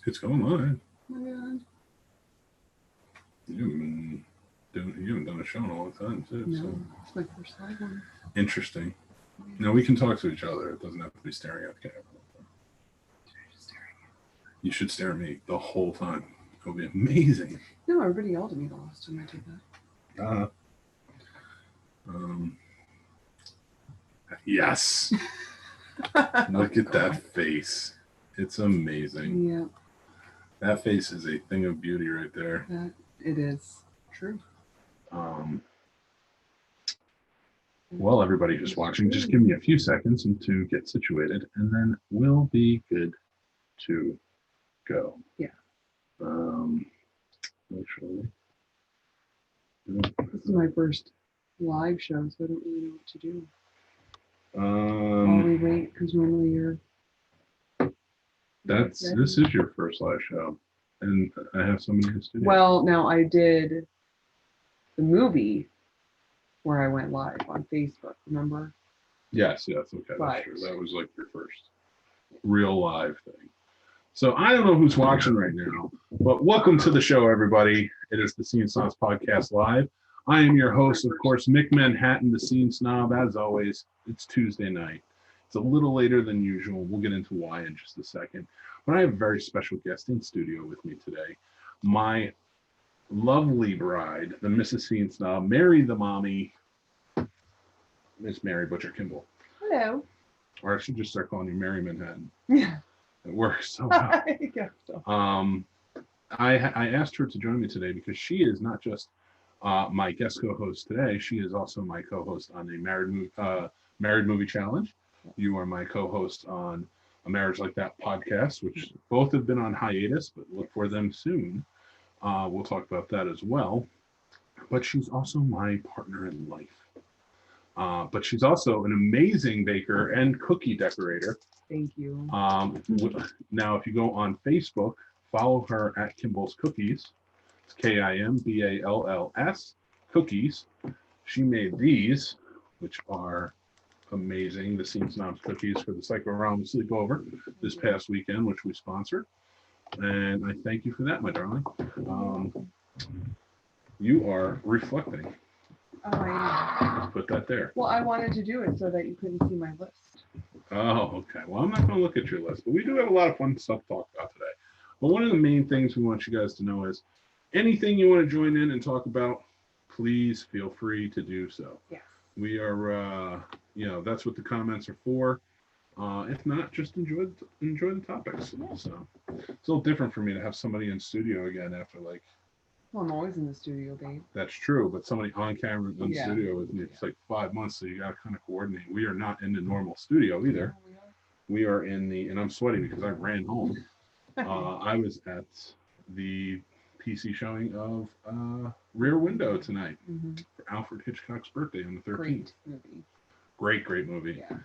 It's going on. Oh my God. You haven't done a show in a long time, too. No, So. it's my first live one. Interesting. Now, we can talk to each other. It doesn't have to be staring at the camera. Just staring at You should stare at me the whole time. It'll be amazing. No, everybody yelled at me the last time I did that. Yes. Look at that face. It's amazing. Yeah. That face is a thing of beauty right there. That it is. True. Well, everybody who's watching, just give me a few seconds to get situated, and then we'll be good to go. Yeah. Actually, This is my first live show, so I don't really know what to do. Um, While we wait, because normally you're. this is your first live show, and I have somebody in the studio. Well, now I did the movie where I went live on Facebook. Remember? Yes, okay, Right. that's true. That was like your first real live thing. So I don't know who's watching right now, but welcome to the show, everybody. It is the Scene Snobs podcast live. I am your host, of course, Mick Manhattan, the Scene Snob. As always, it's Tuesday night. It's a little later than usual. We'll get into why in just a second. But I have a very special guest in studio with me today. My lovely bride, the Mrs. Scene Snob, Mary the Mommy, Miss Mary Butcher Kimball. Hello. Or I should just start calling you Mary Manhattan. Yeah. It works so well. I guess so. I asked her to join me today because she is not just my guest co-host today. She is also my co-host on the Married Movie Challenge. You are my co-host on A Marriage Like That podcast, which both have been on hiatus, but look for them soon. We'll talk about that as well. But she's also my partner in life. But she's also an amazing baker and cookie decorator. Thank you. Now, if you go on Facebook, follow her at Kimball's Cookies. It's Kimballs Cookies. She made these, which are amazing. The Scene Snobs cookies for the Psychorama sleepover this past weekend, which we sponsored. And I thank you for that, my darling. You are reflecting. Oh, I am. Let's put that there. Well, I wanted to do it so that you couldn't see my list. Oh, okay. Well, I'm not going to look at your list, but we do have a lot of fun stuff to talk about today. But one of the main things we want you guys to know is anything you want to join in and talk about, please feel free to do so. Yeah. We are, that's what the comments are for. If not, just enjoy the topics. So it's a little different for me to have somebody in studio again after like. Well, I'm always in the studio, babe. That's true, but somebody on camera in the studio with me, it's like 5 months, so you got to kind of coordinate. We are not in the normal studio either. We are in and I'm sweating because I ran home. I was at the PC showing of Rear Window tonight for Alfred Hitchcock's birthday on the 13th. Great movie. Great movie. Yeah.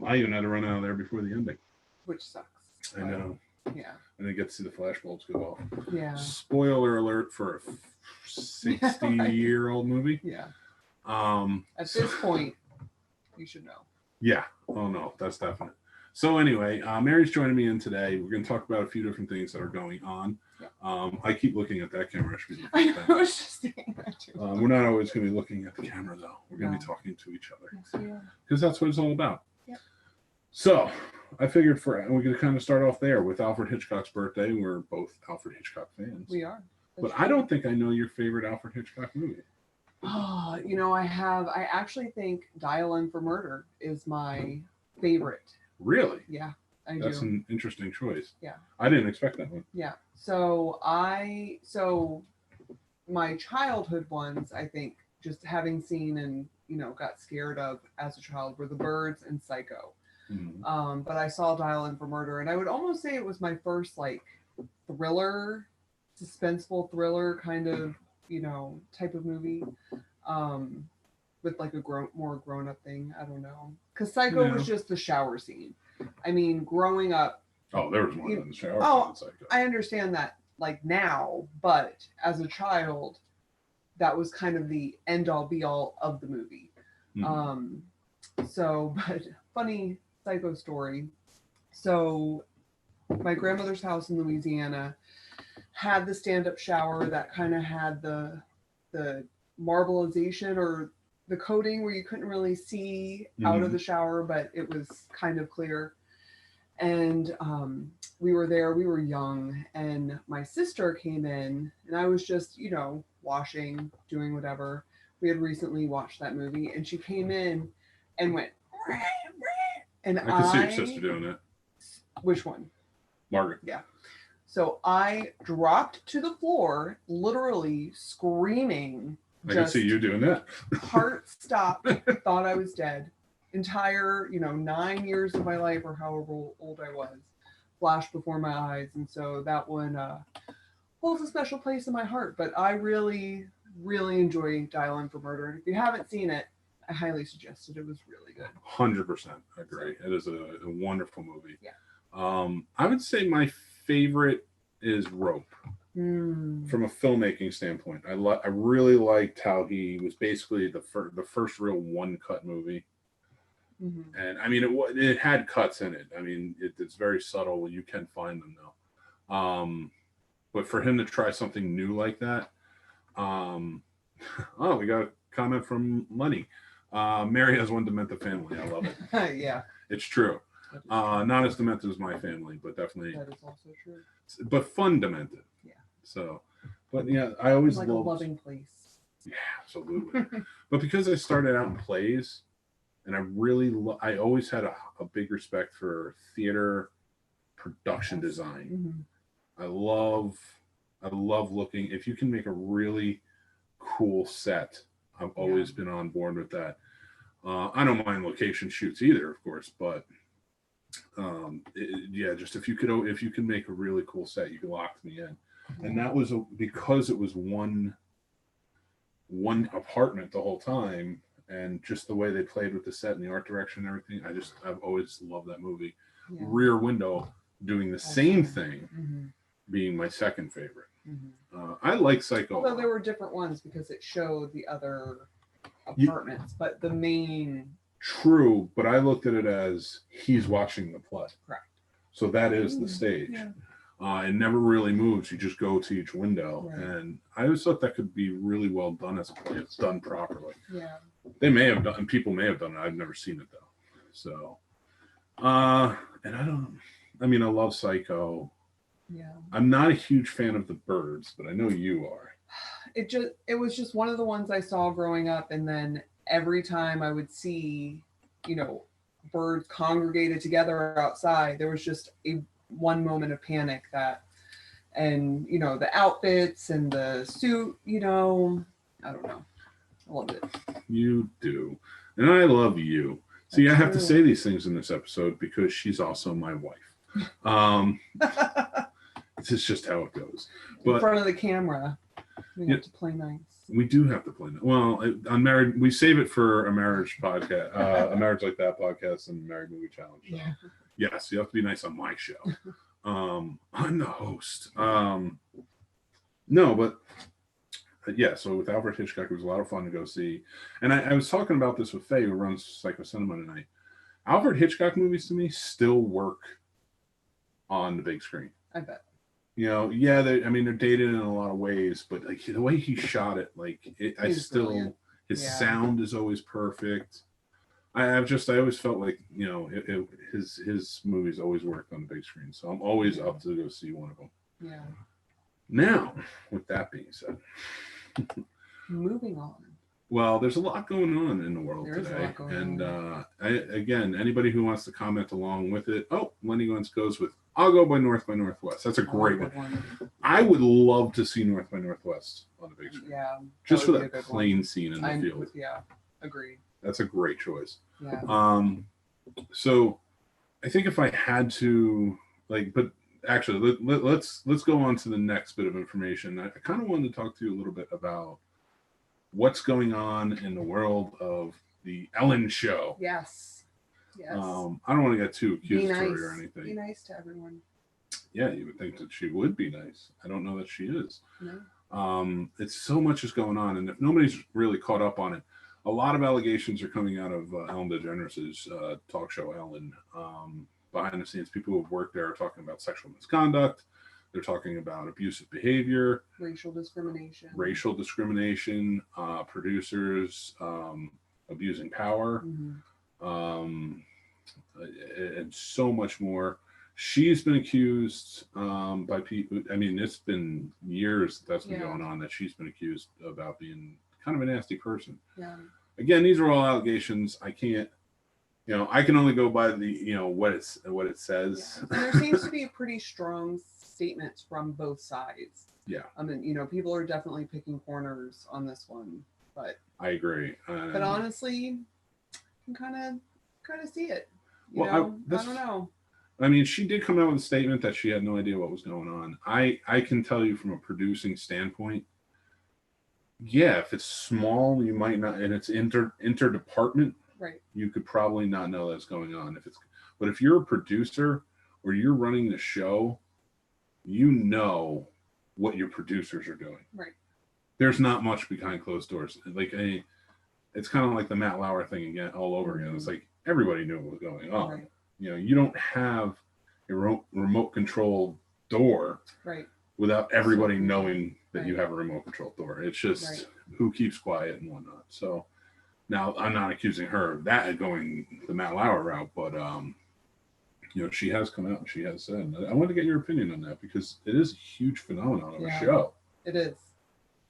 I even had to run out of there before the ending. Which sucks. I know. Yeah. And then get to see the flashbulbs go off. Yeah. Spoiler alert for a 60-year-old movie. Yeah. At So, this point, you should know. Yeah. Oh no, that's definite. So anyway, Mary's joining me in today. We're going to talk about a few different things that are going on. Yeah. I keep looking at that camera. I was just thinking that too. We're not always going to be looking at the camera though. We're going to be talking to each other. Yes, we are. Because that's what it's all about. Yep. So I figured we're going to kind of start off there with Alfred Hitchcock's birthday. We're both Alfred Hitchcock fans. We are. But I don't think I know your favorite Alfred Hitchcock movie. Oh, I actually think Dial M for Murder is my favorite. Really? Yeah, I That's do. an interesting choice. Yeah. I didn't expect that one. Yeah. So my childhood ones, I think, just having seen and, got scared of as a child were The Birds and Psycho. Mm-hmm. But I saw Dial M for Murder, and I would almost say it was my first like thriller, suspenseful thriller kind of, type of movie. With like a more grown up thing. I don't know. Because Psycho was just the shower scene. I mean, growing up. Oh, there was more than the shower scene in Psycho. I understand that like now, but as a child, that was kind of the end all be all of the movie. Mm-hmm. But funny Psycho story. So my grandmother's house in Louisiana had the stand-up shower that kind of had the marbleization or the coating where you couldn't really see out of the shower, but it was kind of clear. And we were there, we were young, and my sister came in, and I was just, washing, doing whatever. We had recently watched that movie, and she came in and went, and I can see your sister doing it. Which one? Margaret. Yeah. So I dropped to the floor, literally screaming. I can see you doing that. Heart stopped, thought I was dead. Entire, 9 years of my life or however old I was flashed before my eyes. And so that one holds a special place in my heart. But I really, really enjoy Dial M for Murder. And if you haven't seen it, I highly suggest it. It was really good. 100% agree. It is a wonderful movie. Yeah. I would say my favorite is Rope. From a filmmaking standpoint, I really liked how he was basically the first real one-cut movie. And I mean, it had cuts in it. I mean, it's very subtle. You can find them though. But for him to try something new like that, oh, we got a comment from Lenny. Mary has one demented family. I love it. Yeah, it's true. Not as demented as my family, but definitely. That is also true. But fun demented. Yeah. So, but yeah, I always like loved, a loving place. Yeah, absolutely. But because I started out in plays, and I always had a big respect for theater production design. I love looking. If you can make a really cool set, I've always been on board with that. I don't mind location shoots either, of course, but just if you can make a really cool set, you can lock me in. And that was because it was one apartment the whole time, and just the way they played with the set and the art direction and everything. I've always loved that movie. Yeah. Rear Window doing the same thing, being my second favorite. I like Psycho. Although there were different ones because it showed the other apartments, but the main. True, but I looked at it as he's watching the play. Correct. So that is the stage. Yeah. It never really moves. You just go to each window. Right. And I always thought that could be really well done as a play. It's done properly. Yeah. They may have done, and people may have done it. I've never seen it though. So, and I love Psycho. Yeah. I'm not a huge fan of The Birds, but I know you are. It was just one of the ones I saw growing up, and then every time I would see, birds congregated together outside, there was just one moment of panic and the outfits and the suit, I don't know. I loved it. You do. And I love you. See, I have to say these things in this episode because she's also my wife. It's just how it goes. But in front of the camera, we have to play nice. We do have to play nice. Well, on Married, we save it for a marriage podcast, a Marriage Like That podcast and Married Movie Challenge. So. Yeah. Yes, you have to be nice on my show. I'm the host. No, but yeah, so with Alfred Hitchcock, it was a lot of fun to go see. And I was talking about this with Faye, who runs Psycho Cinema tonight. Alfred Hitchcock movies to me still work on the big screen. I bet. They're dated in a lot of ways, but like the way he shot it, his sound is always perfect. I always felt like his movies always worked on the big screen, so I'm always up to go see one of them. Yeah. Now, with that being said, moving on. Well, there's a lot going on in the world today, and again, anybody who wants to comment along with it. Oh, Lenny goes with I'll go by Northwest. That's a great one. I would love to see North by Northwest on the big screen. Yeah. Just for that plane scene in the field. Yeah, agreed. That's a great choice. Yeah. So I think if I had to, but actually, let's go on to the next bit of information. I kind of wanted to talk to you a little bit about what's going on in the world of the Ellen show. Yes. Yes. I don't want to get too accusatory or anything. Be nice to everyone. Yeah, you would think that she would be nice. I don't know that she is. No. It's so much is going on, and if nobody's really caught up on it, a lot of allegations are coming out of Ellen DeGeneres' talk show Ellen. behind the scenes, people who have worked there are talking about sexual misconduct. They're talking about abusive behavior, racial discrimination, producers abusing power, and so much more. She's been accused by people. I mean, it's been years that's been going on that she's been accused about being kind of a nasty person. Yeah. Again, these are all allegations. I can't, I can only go by the, what it says. Yeah. There seems to be pretty strong statements from both sides. Yeah. I mean, people are definitely picking corners on this one, but I agree. But honestly, you can kind of see it. I don't know. I mean, she did come out with a statement that she had no idea what was going on. I can tell you from a producing standpoint, yeah, if it's small, you might not, and it's interdepartment, right? You could probably not know that's going on. But if you're a producer or you're running the show, you know what your producers are doing. Right. There's not much behind closed doors. It's kind of like the Matt Lauer thing again, all over again. It's like everybody knew what was going on. Right. You don't have a remote control door, right, without everybody knowing that you have a remote control door. It's just who keeps quiet and whatnot. So now I'm not accusing her of that going the Matt Lauer route, but she has come out and she has said, I want to get your opinion on that because it is a huge phenomenon of a show. It is.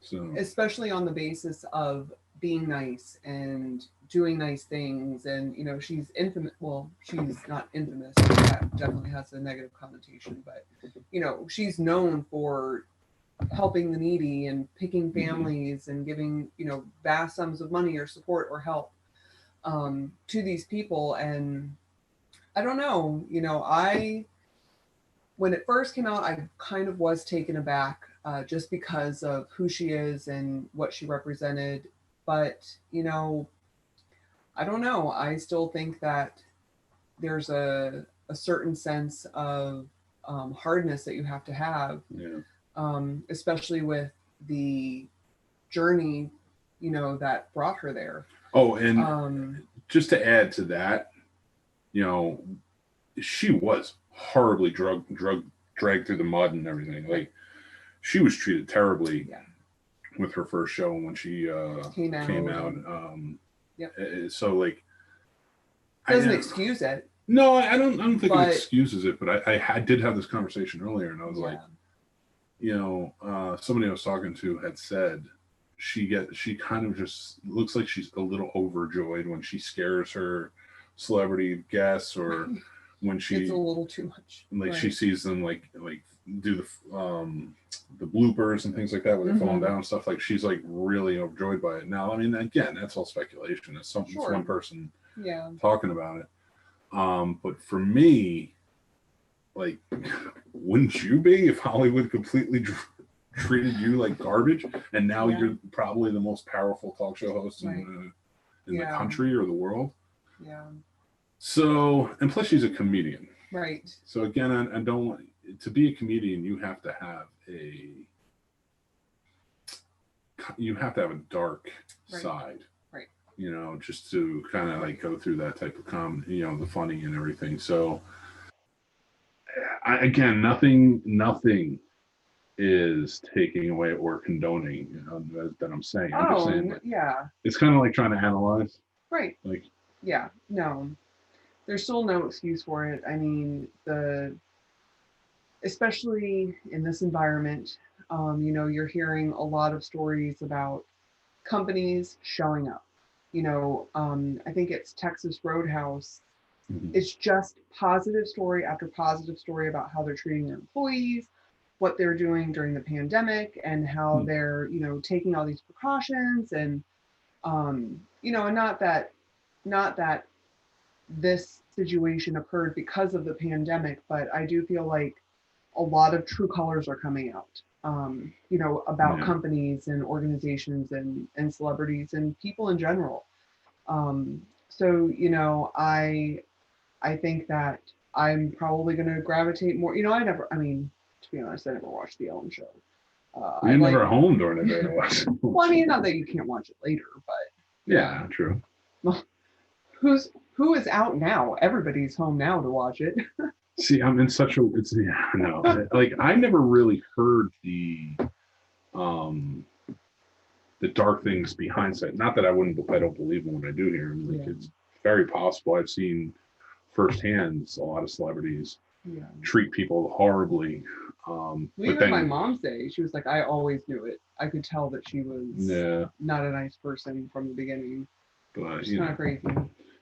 So especially on the basis of being nice and doing nice things, and she's infamous. Well, she's not infamous. That definitely has a negative connotation, but she's known for helping the needy and picking families and giving vast sums of money or support or help to these people. And I don't know, when it first came out, I kind of was taken aback just because of who she is and what she represented. But, I don't know. I still think that there's a certain sense of hardness that you have to have, especially with the journey, that brought her there. Oh, and just to add to that, she was horribly dragged through the mud and everything. Like, she was treated terribly with her first show when she came out. So like, doesn't excuse it. No, I don't think it excuses it. But I did have this conversation earlier, and I was like, somebody I was talking to had said she kind of just looks like she's a little overjoyed when she scares her celebrity guests, or when she it's a little too much. Like she sees them like do the bloopers and things like that where they're falling down and stuff. Like, she's like really overjoyed by it. Now, I mean, again, that's all speculation. It's one person talking about it. But for me, like, wouldn't you be if Hollywood completely treated you like garbage, and now you're probably the most powerful talk show host in the country or the world? Yeah. So, and plus she's a comedian. Right. So again, I don't want to be a comedian. You have to have a dark side. Right. Just to kind of like go through that type of comedy, the funny and everything. So again, nothing is taking away or condoning that I'm saying. I'm just saying, it's kind of like trying to analyze. Right. Like, no, there's still no excuse for it. I mean, especially in this environment, you're hearing a lot of stories about companies showing up. I think it's Texas Roadhouse. It's just positive story after positive story about how they're treating their employees, what they're doing during the pandemic, and how they're, taking all these precautions, and, and not that this situation occurred because of the pandemic, but I do feel like a lot of true colors are coming out, about companies and organizations and celebrities and people in general. So, I think that I'm probably going to gravitate more. To be honest, I never watched The Ellen Show. You're never home during the day to watch. Well, not that you can't watch it later, but yeah, true. Well, who is out now? Everybody's home now to watch it. See, I'm in such a, it's, yeah, no, like I never really heard um, the dark things behind it. Not that I don't believe them when I do hear them. Like it's very possible. I've seen firsthand a lot of celebrities treat people horribly. Well, even my mom say, she was like, I always knew it. I could tell that she was not a nice person from the beginning. But it's kind of crazy.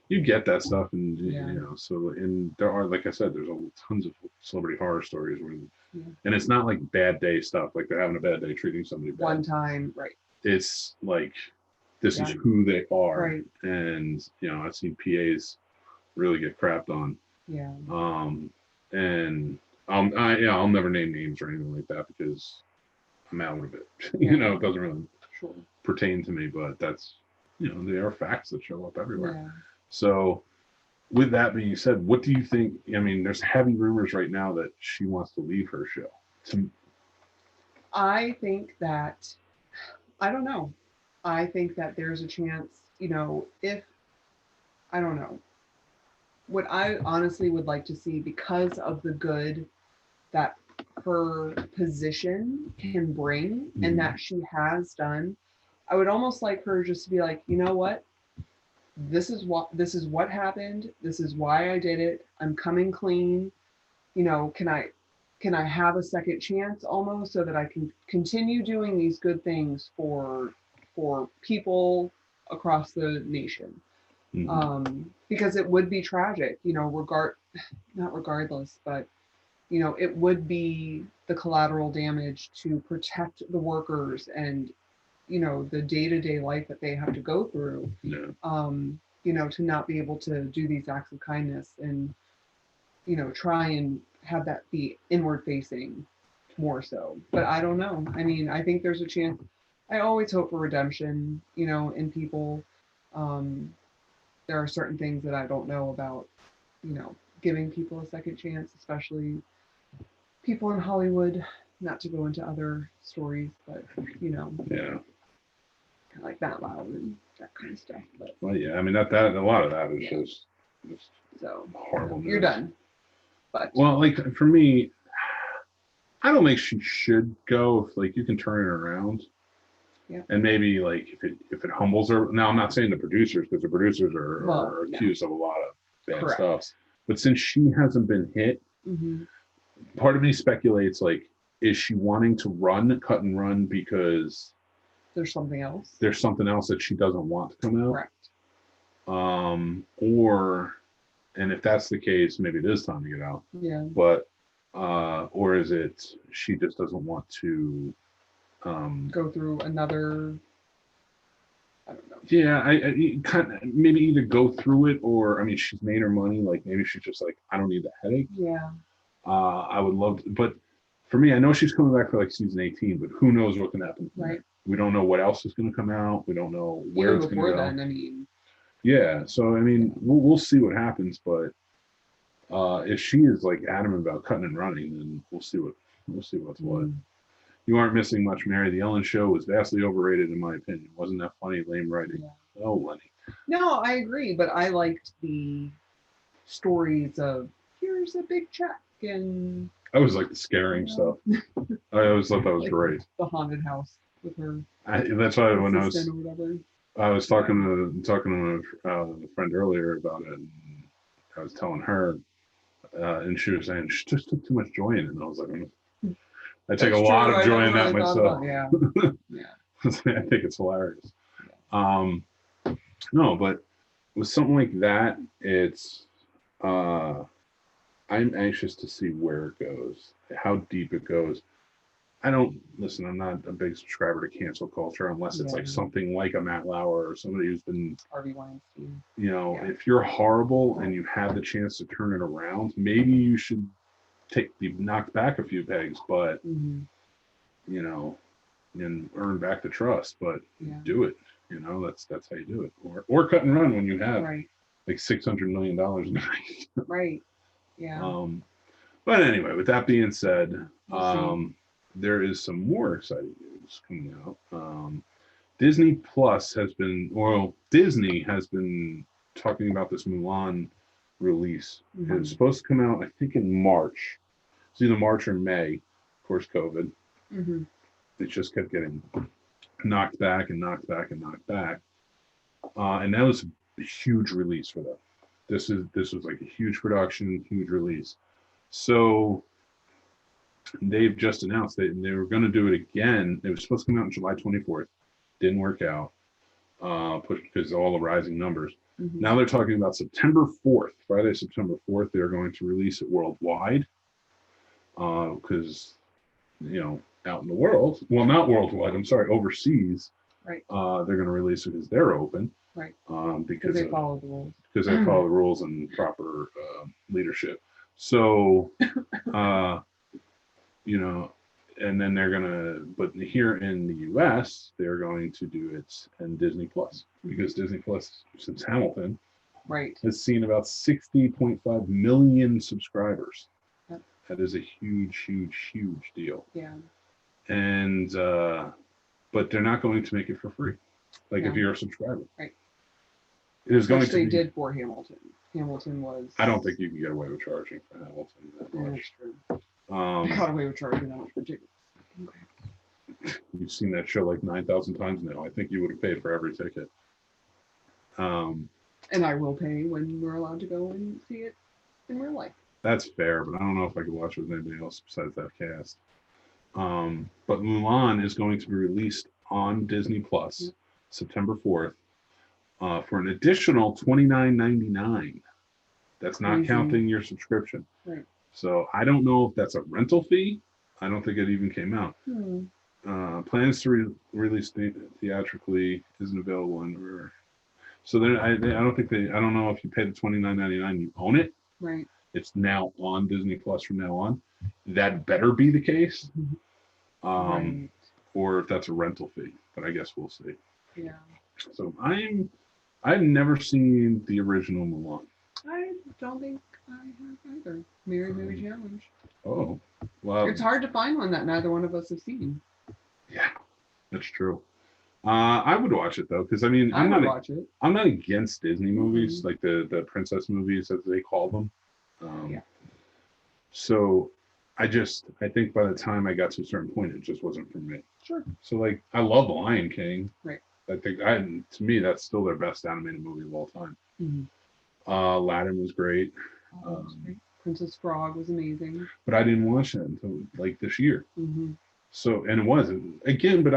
You get that stuff, and you know, so and there are, like I said, there's tons of celebrity horror stories where, and it's not like bad day stuff, like they're having a bad day treating somebody bad. One time, right? It's like this is who they are, right? And you know, I've seen PAs really get crapped on. Yeah. And I'll never name names or anything like that because I'm out of it. You know, it doesn't really pertain to me, but that's, you know, there are facts that show up everywhere. Yeah. So with that being said, what do you think? I mean, there's heavy rumors right now that she wants to leave her show. I think that, I don't know. I think that there's a chance, you know, if, I don't know. What I honestly would like to see, because of the good that her position can bring and that she has done, I would almost like her just to be like, you know what? This is what happened. This is why I did it. I'm coming clean. You know, can I have a second chance almost, so that I can continue doing these good things for people across the nation. Because it would be tragic, you know, not regardless, but you know, it would be the collateral damage to protect the workers and, you know, the day-to-day life that they have to go through. You know, to not be able to do these acts of kindness and, you know, try and have that be inward facing more so. But I don't know. I mean, I think there's a chance. I always hope for redemption, you know, in people. There are certain things that I don't know about, you know, giving people a second chance, especially people in Hollywood, not to go into other stories, but, you know, like Matt Loud and that kind of stuff. But well, yeah, I mean, that a lot of that is just so horrible. You're done. But well, like for me, I don't think she should go. If like you can turn it around. And maybe like if it humbles her. Now I'm not saying the producers, because the producers are accused of a lot of bad stuff. But since she hasn't been hit, part of me speculates like, is she wanting to cut and run because there's something else? There's something else that she doesn't want to come out. Correct. And if that's the case, maybe it is time to get out. Yeah. But or is it she just doesn't want to go through another, I don't know. Yeah, I kind of maybe either go through it, or I mean, she's made her money. Like maybe she's just like, I don't need the headache. Yeah. I would love to, but for me, I know she's coming back for like season 18, but who knows what can happen. Right. We don't know what else is going to come out. We don't know where it's going to go. Then, I mean. Yeah. So I mean, we'll see what happens, but if she is like adamant about cutting and running, then we'll see what's what. You aren't missing much, Mary. The Ellen Show was vastly overrated, in my opinion. Wasn't that funny? Lame writing. Yeah. Oh, Lenny. No, I agree, but I liked the stories of here's a big check and. I always like the scaring stuff. I always thought that was like great. The haunted house with her. That's why when I was talking to a friend earlier about it, and I was telling her, and she was saying she just took too much joy in it, and I was like. I take a lot of joy in that myself. Yeah. I think it's hilarious. No, but with something like that, it's I'm anxious to see where it goes, how deep it goes. I'm not a big subscriber to cancel culture unless it's like something like a Matt Lauer or somebody who's been Harvey Weinstein. You know, if you're horrible and you have the chance to turn it around, maybe you should be knocked back a few pegs, but you know, and earn back the trust. But do it. You know, that's how you do it. Or cut and run when you have like $600 million in the bank. Right. Yeah. But anyway, with that being said, there is some more exciting news coming out. Disney has been talking about this Mulan release. Mhm. It was supposed to come out, I think, in March. It's either March or May. Of course, COVID. Mhm. It just kept getting knocked back and knocked back and knocked back. And that was a huge release for them. This was like a huge production, huge release. So they've just announced that they were going to do it again. It was supposed to come out on July 24th. Didn't work out. Pushed because of all the rising numbers. Mhm. Now they're talking about September 4th, Friday, September 4th. They're going to release it worldwide. Because, out in the world, well, not worldwide, I'm sorry, overseas, Right. they're going to release it because they're open. Right. Because they follow the rules. Because they follow the rules and proper leadership. So, and then they're gonna, but here in the U.S., they're going to do it in Disney Plus because Disney Plus, since Hamilton, right, has seen about 60.5 million subscribers. Yep. That is a huge, huge, huge deal. Yeah. And but they're not going to make it for free, like if you're a subscriber. Right. It is going Which to they be, did for Hamilton. Hamilton was. I don't think you can get away with charging for Hamilton that Yeah, much. that's true. I got away with charging that much for tickets. Okay. You've seen that show like 9,000 times now. I think you would have paid for every ticket. And I will pay when we're allowed to go and see it in real life. That's fair, but I don't know if I could watch it with anybody else besides that cast. But Mulan is going to be released on Disney Plus September 4th for an additional $29.99. That's not counting your subscription. Right. So I don't know if that's a rental fee. I don't think it even came out. Plans to release theatrically isn't available anywhere. So then I don't think I don't know if you pay the $29.99, you own it. Right. It's now on Disney Plus from now on. That better be the case. Right. Or if that's a rental fee, but I guess we'll see. Yeah. So I've never seen the original Mulan. I don't think I have either. Mary Movie Challenge. Oh, well. It's hard to find one that neither one of us have seen. Yeah, that's true. I would watch it though, because I mean, I'm not against Disney movies, like the princess movies as they call them. So I think by the time I got to a certain point, it just wasn't for me. Sure. So like, I love The Lion King. Right. I think to me, that's still their best animated movie of all time. Aladdin was great. Princess Frog was amazing. But I didn't watch that until like this year. So, and it wasn't again, but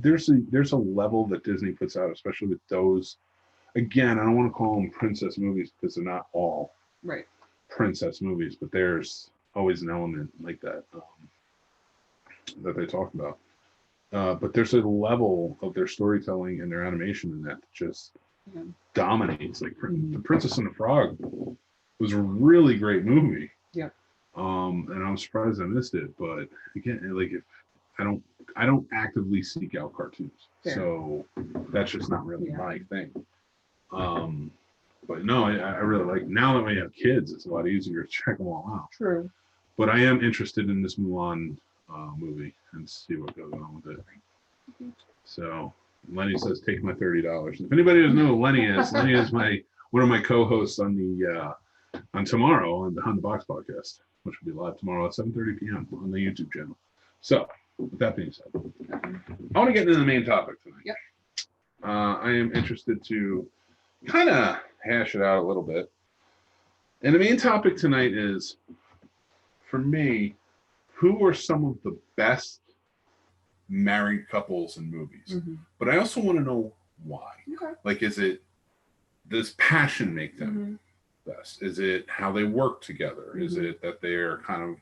there's a level that Disney puts out, especially with those. Again, I don't want to call them princess movies because they're not all princess movies, but there's always an element like that that they talk about. But there's a level of their storytelling and their animation in that just dominates. Like The Princess and the Frog was a really great movie. Yeah. And I'm surprised I missed it, but again, like if I don't actively seek out cartoons, so that's just not really my thing. But no, I really like, now that we have kids, it's a lot easier to check them all out. True. But I am interested in this Mulan movie and see what goes on with it. So Lenny says, take my $30. If anybody doesn't know who Lenny is one of my co-hosts on tomorrow on the Behind the Box podcast, which will be live tomorrow at 7:30 p.m. on the YouTube channel. So with that being said, I want to get into the main topic tonight. Yep. I am interested to kind of hash it out a little bit. And the main topic tonight is, for me, who are some of the best married couples in movies? But I also want to know why. Okay. Like, does passion make them best? Is it how they work together? Is it that they're kind of,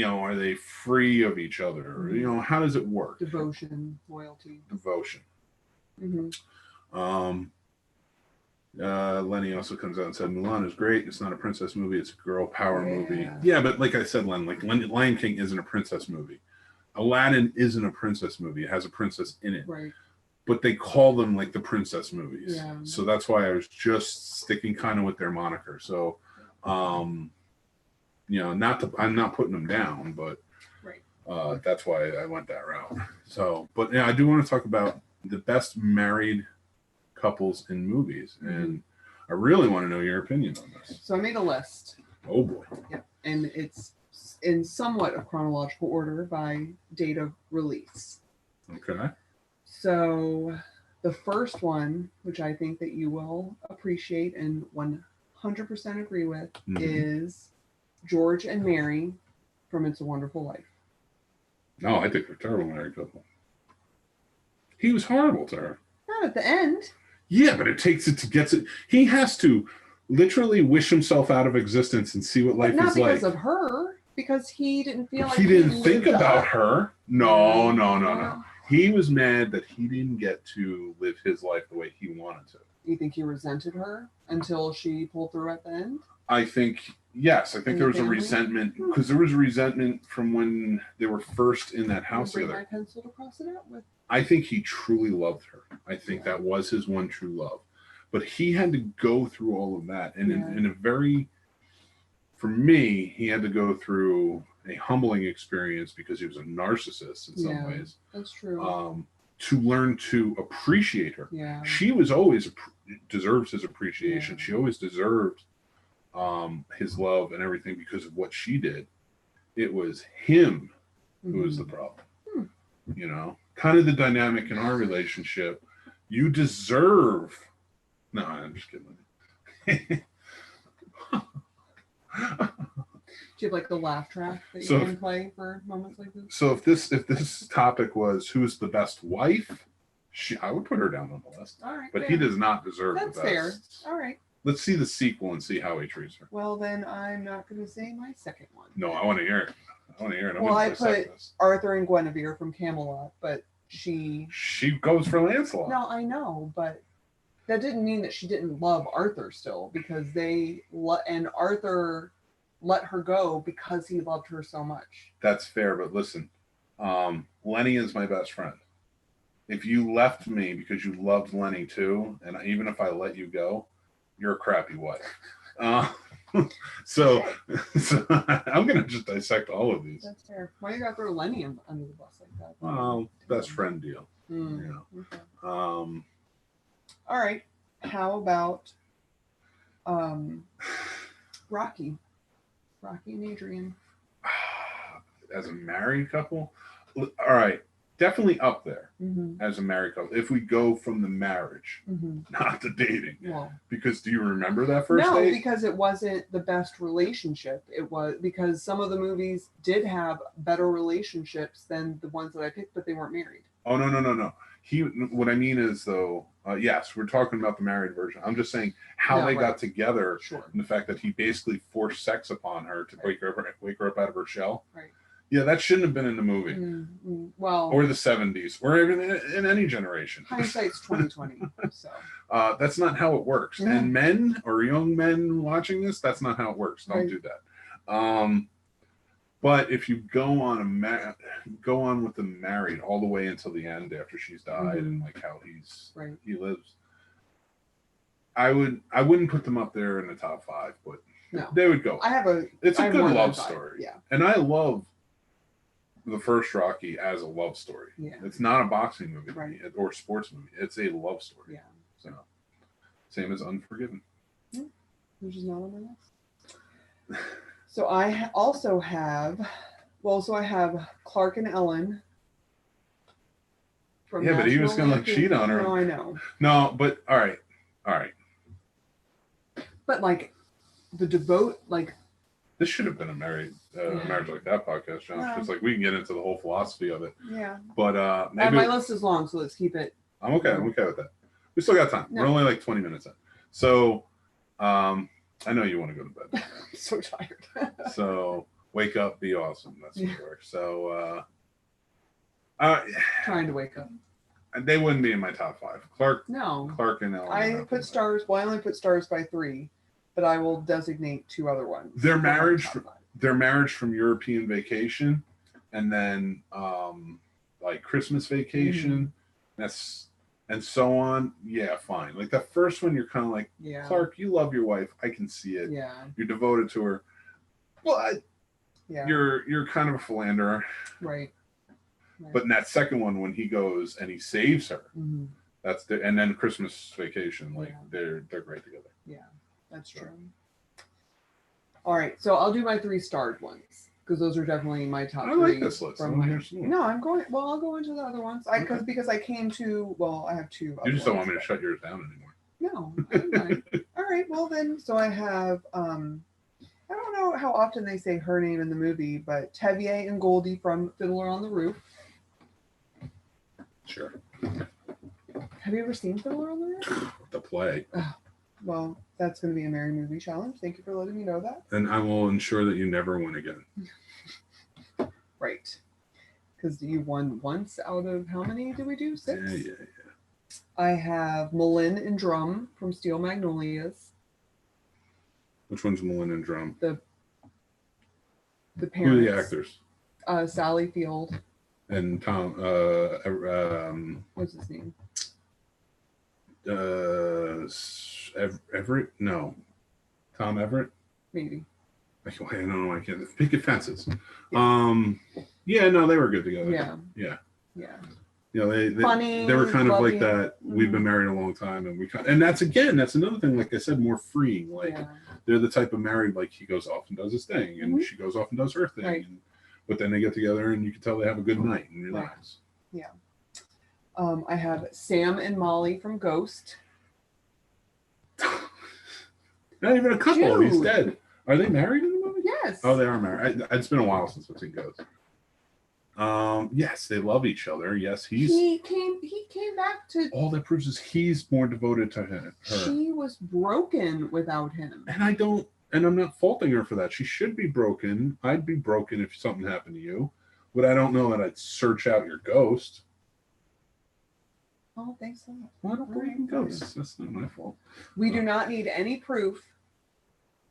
are they free of each other? How does it work? Devotion, loyalty. Devotion. Lenny also comes out and said, Mulan is great. It's not a princess movie. It's a girl power movie. Yeah, but like I said, Len, like Lion King isn't a princess movie. Aladdin isn't a princess movie. It has a princess in it. Right. But they call them like the princess movies. Yeah. So that's why I was just sticking kind of with their moniker. So, I'm not putting them down, but that's why I went that route. So, but yeah, I do want to talk about the best married couples in movies. And I really want to know your opinion on this. So I made a list. Oh boy. Yep. And it's in somewhat of chronological order by date of release. Okay. So the first one, which I think that you will appreciate and 100% agree with, is George and Mary from It's a Wonderful Life. No, I think they're terrible married couple. He was horrible to her. Not at the end. Yeah, but it takes it to get it. He has to literally wish himself out of existence and see what life is like. Not because of her, because he didn't feel like he didn't think about up. her. No. He was mad that he didn't get to live his life the way he wanted to. You think he resented her until she pulled through at the end? I think, yes. I think there was a resentment, because there was a resentment from when they were first in that house together. Bring my pencil to cross it out with. I think he truly loved her. I think that was his one true love. But he had to go through all of that. And in a very, for me, he had to go through a humbling experience because he was a narcissist in some ways. That's true. To learn to appreciate her. Yeah. She was always deserves his appreciation. Yeah. She always deserved his love and everything because of what she did. It was him who was the problem. You know, kind of the dynamic in our relationship. You deserve. No, I'm just kidding. Do you have like the laugh track that you can play for moments like this? So if this topic was who's the best wife, I would put her down on the list. All right, but fair. He does not deserve That's the best. Fair. All right. Let's see the sequel and see how he treats her. Well, then I'm not going to say my second one. No, I want to hear it. Well, I put Arthur and Guinevere from Camelot, but she goes for Lancelot. No, I know, but that didn't mean that she didn't love Arthur still, because and Arthur let her go because he loved her so much. That's fair, but listen, Lenny is my best friend. If you left me because you loved Lenny too, and even if I let you go, you're a crappy wife. So I'm gonna just dissect all of these. That's fair. Why you gotta throw Lenny under the bus like that? Well, best friend deal. Okay. All right. How about Rocky and Adrian? As a married couple, all right, definitely up there as a married couple. If we go from the marriage, not the dating. Well, because do you remember that first date? No, because it wasn't the best relationship. It was because some of the movies did have better relationships than the ones that I picked, but they weren't married. Oh, no. What I mean is, though, yes, we're talking about the married version. I'm just saying how they got together, and the fact that he basically forced sex upon her to wake her up out of her shell. Right. Yeah, that shouldn't have been in the movie. Well, or the 70s, or even in any generation. Hindsight's 2020. So that's not how it works. Yeah. And men or young men watching this, that's not how it works. Don't do that. But if you go on with them married all the way until the end after she's died and like how he lives, I wouldn't put them up there in the top 5, but they would go. It's a good love story. Yeah. And I love the first Rocky as a love story. Yeah. It's not a boxing movie or sports movie. It's a love story. Yeah. So same as Unforgiven. Yeah. Which is not on my list. So I also have, I have Clark and Ellen. But he was going to cheat on her. No, I know. No, but all right. But like this should have been a marriage like that podcast, John. It's like we can get into the whole philosophy of it. Yeah. But maybe my list is long, so let's keep it. I'm okay with that. We still got time. No. We're only like 20 minutes in. So I know you want to go to bed. I'm so tired. So wake up, be awesome. That's what works. So trying to wake up. They wouldn't be in my top 5. Clark and Ellen. I put stars. Well, I only put stars by 3, but I will designate 2 other ones. Their marriage from European Vacation, and then like Christmas Vacation. And so on. Yeah, fine. Like that first one, you're kind of like, Clark, you love your wife. I can see it. Yeah. You're devoted to her. But you're kind of a philanderer. Right. But in that second one, when he goes and he saves her, And then Christmas Vacation, like Yeah. they're great together. Yeah, that's true. All right, so I'll do my 3-starred ones because those are definitely my top I three. like this list. No, I'm going. Well, I'll go into the other ones. Because I came to. Well, I have 2. You just don't want me to shut yours down anymore. No, I'm fine. All right, well then, so I have. I don't know how often they say her name in the movie, but Tevier and Goldie from Fiddler on the Roof. Sure. Have you ever seen Fiddler on the Roof? The play. Well, that's going to be a Mary Movie challenge. Thank you for letting me know that. And I will ensure that you never win again. Right. Because you won once out of how many did we do? 6? Yeah. I have Mulan and Drum from Steel Magnolias. Which one's Mulan and Drum? The parents. Who are the actors? Sally Field. And Tom. What's his name? Everett? No. Tom Everett? Maybe. I don't know. I can't. Picket Fences. Yeah. Yeah, no, they were good together. Yeah. You know, they funny, they were kind of like that. Mm-hmm. We've been married a long time, and that's another thing. Like I said, more freeing. Like they're the type of married. Like he goes off and does his thing, and she goes off and does her thing. Right. But then they get together, and you can tell they have a good night and relax. Right. Yeah. I have Sam and Molly from Ghost. Not even a couple. Dude. He's dead. Are they married in the movie? Yes. Oh, they are married. It's been a while since I've seen Ghost. Yes, they love each other. Yes, he came back to. All that proves is he's more devoted to her. She was broken without him. And I'm not faulting her for that. She should be broken. I'd be broken if something happened to you, but I don't know that I'd search out your ghost. Oh, thanks so much. Well, I don't believe in ghosts. That's not my fault. We do not need any proof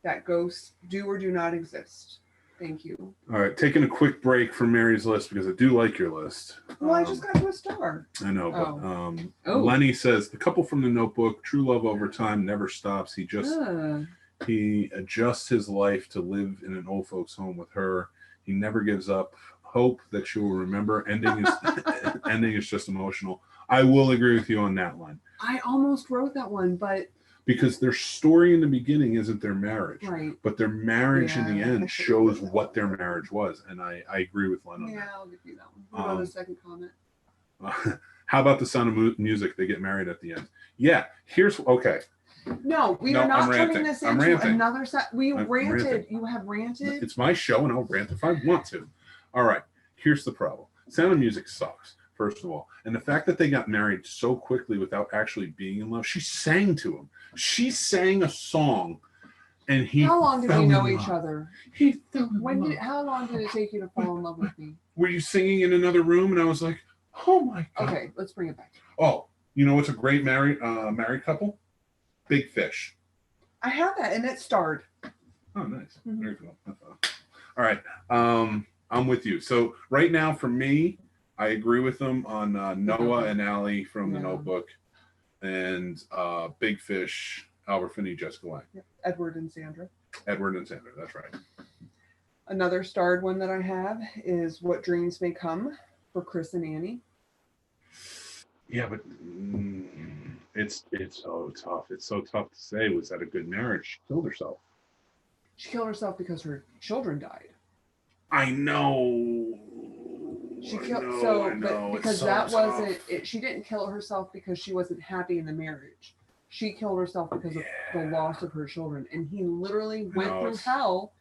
that ghosts do or do not exist. Thank you. All right, taking a quick break from Mary's list because I do like your list. Well, I just got to a star. I know, but Lenny says the couple from The Notebook, true love over time never stops. He adjusts his life to live in an old folks' home with her. He never gives up hope that she will remember. Ending is just emotional. I will agree with you on that one. I almost wrote that one, but because their story in the beginning isn't their marriage, right? But their marriage in the end shows what their marriage was, and I agree with Len on that. Yeah, I'll give you that one. What about a second comment? How about The Sound of Music? They get married at the end. Yeah, okay. No, we are not turning this into another set. I'm ranted. You have ranted. It's my show, and I'll rant if I want to. All right. Here's the problem. Sound of Music sucks, first of all. And the fact that they got married so quickly without actually being in love, she sang to him. She sang a song, and he. How long did we know each other? He fell in love. How long did it take you to fall in love with me? Were you singing in another room? And I was like, oh my God. Okay, let's bring it back. Oh, you know what's a great married couple? Big Fish. I have that, and it starred. Oh, nice. Mm-hmm. Very cool. All right. I'm with you. So right now, for me, I agree with them on Noah and Allie from The Notebook, and Big Fish, Albert Finney, Jessica Lange. Yep. Edward and Sandra. That's right. Another starred one that I have is What Dreams May Come for Chris and Annie. Yeah, but it's so tough. It's so tough to say. Was that a good marriage? She killed herself. She killed herself because her children died. I know. Because that wasn't it. She didn't kill herself because she wasn't happy in the marriage. She killed herself because of the loss of her children. And he literally went through hell.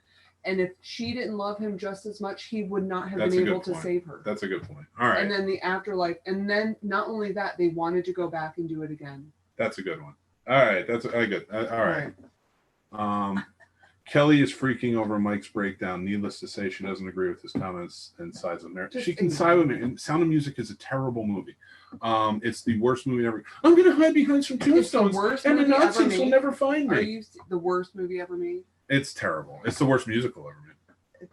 And if she didn't love him just as much, he would not have been able to save her. That's a good point. All right. And then the afterlife. And then not only that, they wanted to go back and do it again. That's a good one. All right. That's good. All right. Kelly is freaking over Mike's breakdown. Needless to say, she doesn't agree with his comments and sides of marriage. She can side with me. And Sound of Music is a terrible movie. It's the worst movie ever. I'm going to hide behind some tombstones, and the Nazis will never find me. Are you the worst movie ever made? It's terrible. It's the worst musical ever made.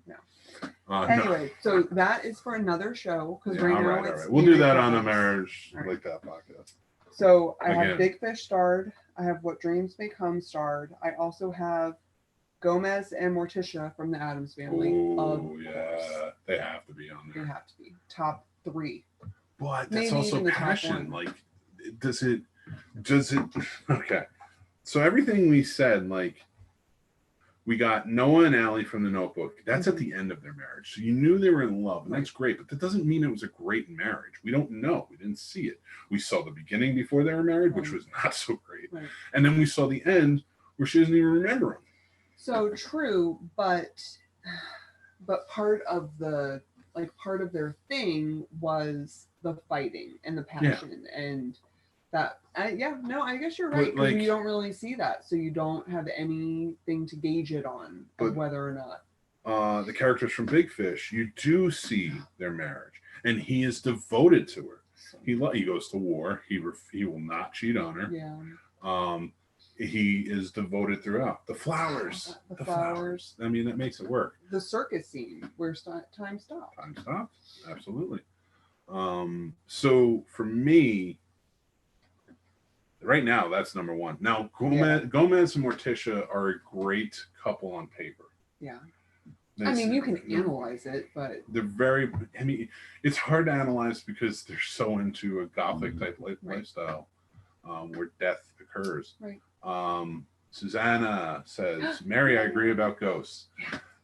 No. Anyway, so that is for another show because right now it's. We'll do that on a marriage like that podcast. So I have Big Fish starred. I have What Dreams May Come starred. I also have Gomez and Morticia from the Addams Family. Oh yeah, they have to be on there. They have to be top 3. But that's Maybe also even the top passion. one. Like, does it? Okay. So everything we said, like, we got Noah and Allie from The Notebook. That's at the end of their marriage. So you knew they were in love, and that's great. But that doesn't mean it was a great marriage. We don't know. We didn't see it. We saw the beginning before they were married, which was not so great. Right. And then we saw the end where she doesn't even remember him. So true, but part of their thing was the fighting and the passion and that. I guess you're right, because you don't really see that, so you don't have anything to gauge it on of whether or not. The characters from Big Fish, you do see their marriage, and he is devoted to her. He goes to war. He will not cheat on her. Yeah. He is devoted throughout. The flowers. The flowers. I mean, that makes it work. The circus scene where time stopped. Time stopped. Absolutely. So for me, right now, that's number one. Now, Gomez and Morticia are a great couple on paper. Yeah. I mean, you can analyze it, but they're very. I mean, it's hard to analyze because they're so into a gothic type lifestyle, where death occurs. Right. Susanna says, "Mary, I agree about ghosts."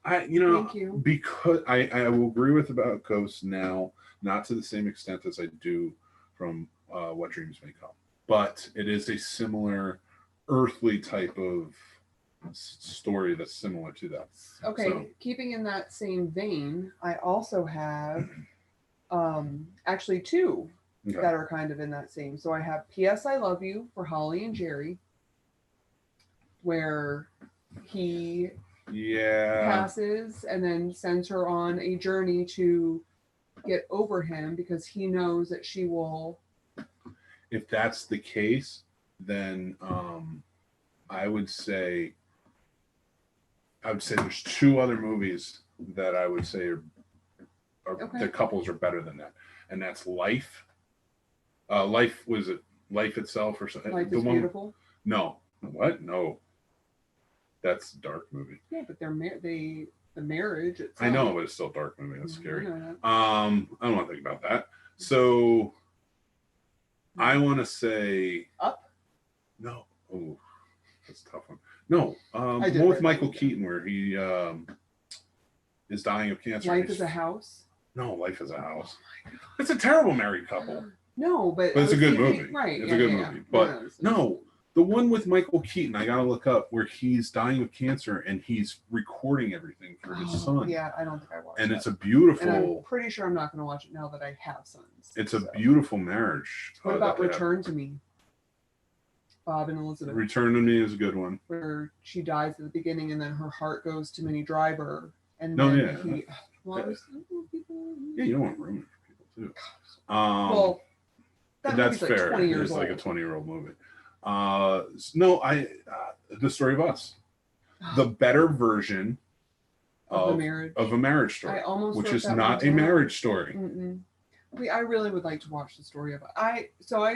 Thank you. Because I will agree with about ghosts now, not to the same extent as I do from What Dreams May Come, but it is a similar earthly type of story that's similar to that. Okay, so, keeping in that same vein, I also have actually two that are kind of in that same. So I have P.S. I Love You for Holly and Jerry, where he passes and then sends her on a journey to get over him because he knows that she will. If that's the case, then I would say there's two other movies that I would say are the couples are better than that, and that's Life. Life was it Life Itself or something? Life is Beautiful. No, what? No, that's a dark movie. Yeah, but the marriage itself. I know, but it's still a dark movie. That's scary. I don't want to think about that. So I want to say Up. No. Oh, that's a tough one. No, one with Michael Keaton where he is dying of cancer. Life is a House. No, Life is a House. Oh my God. It's a terrible married couple. No, but it's a good movie. Right. It's a good movie. But no, the one with Michael Keaton, I gotta look up where he's dying of cancer and he's recording everything for his son. Yeah, I don't think I watched it. And it's a beautiful. And I'm pretty sure I'm not going to watch it now that I have sons. It's a beautiful marriage. What about Return to Me? Bob and Elizabeth. Return to Me is a good one. Where she dies at the beginning and then her heart goes to Minnie Driver. And then he. Yeah, you don't want to ruin it for people too. Well, that's like fair. 20 years it's old. Like a 20-year-old movie. No, The Story of Us, the better version of a marriage story, which is not a marriage story. Mm-mm. I really would like to watch The Story of Us. I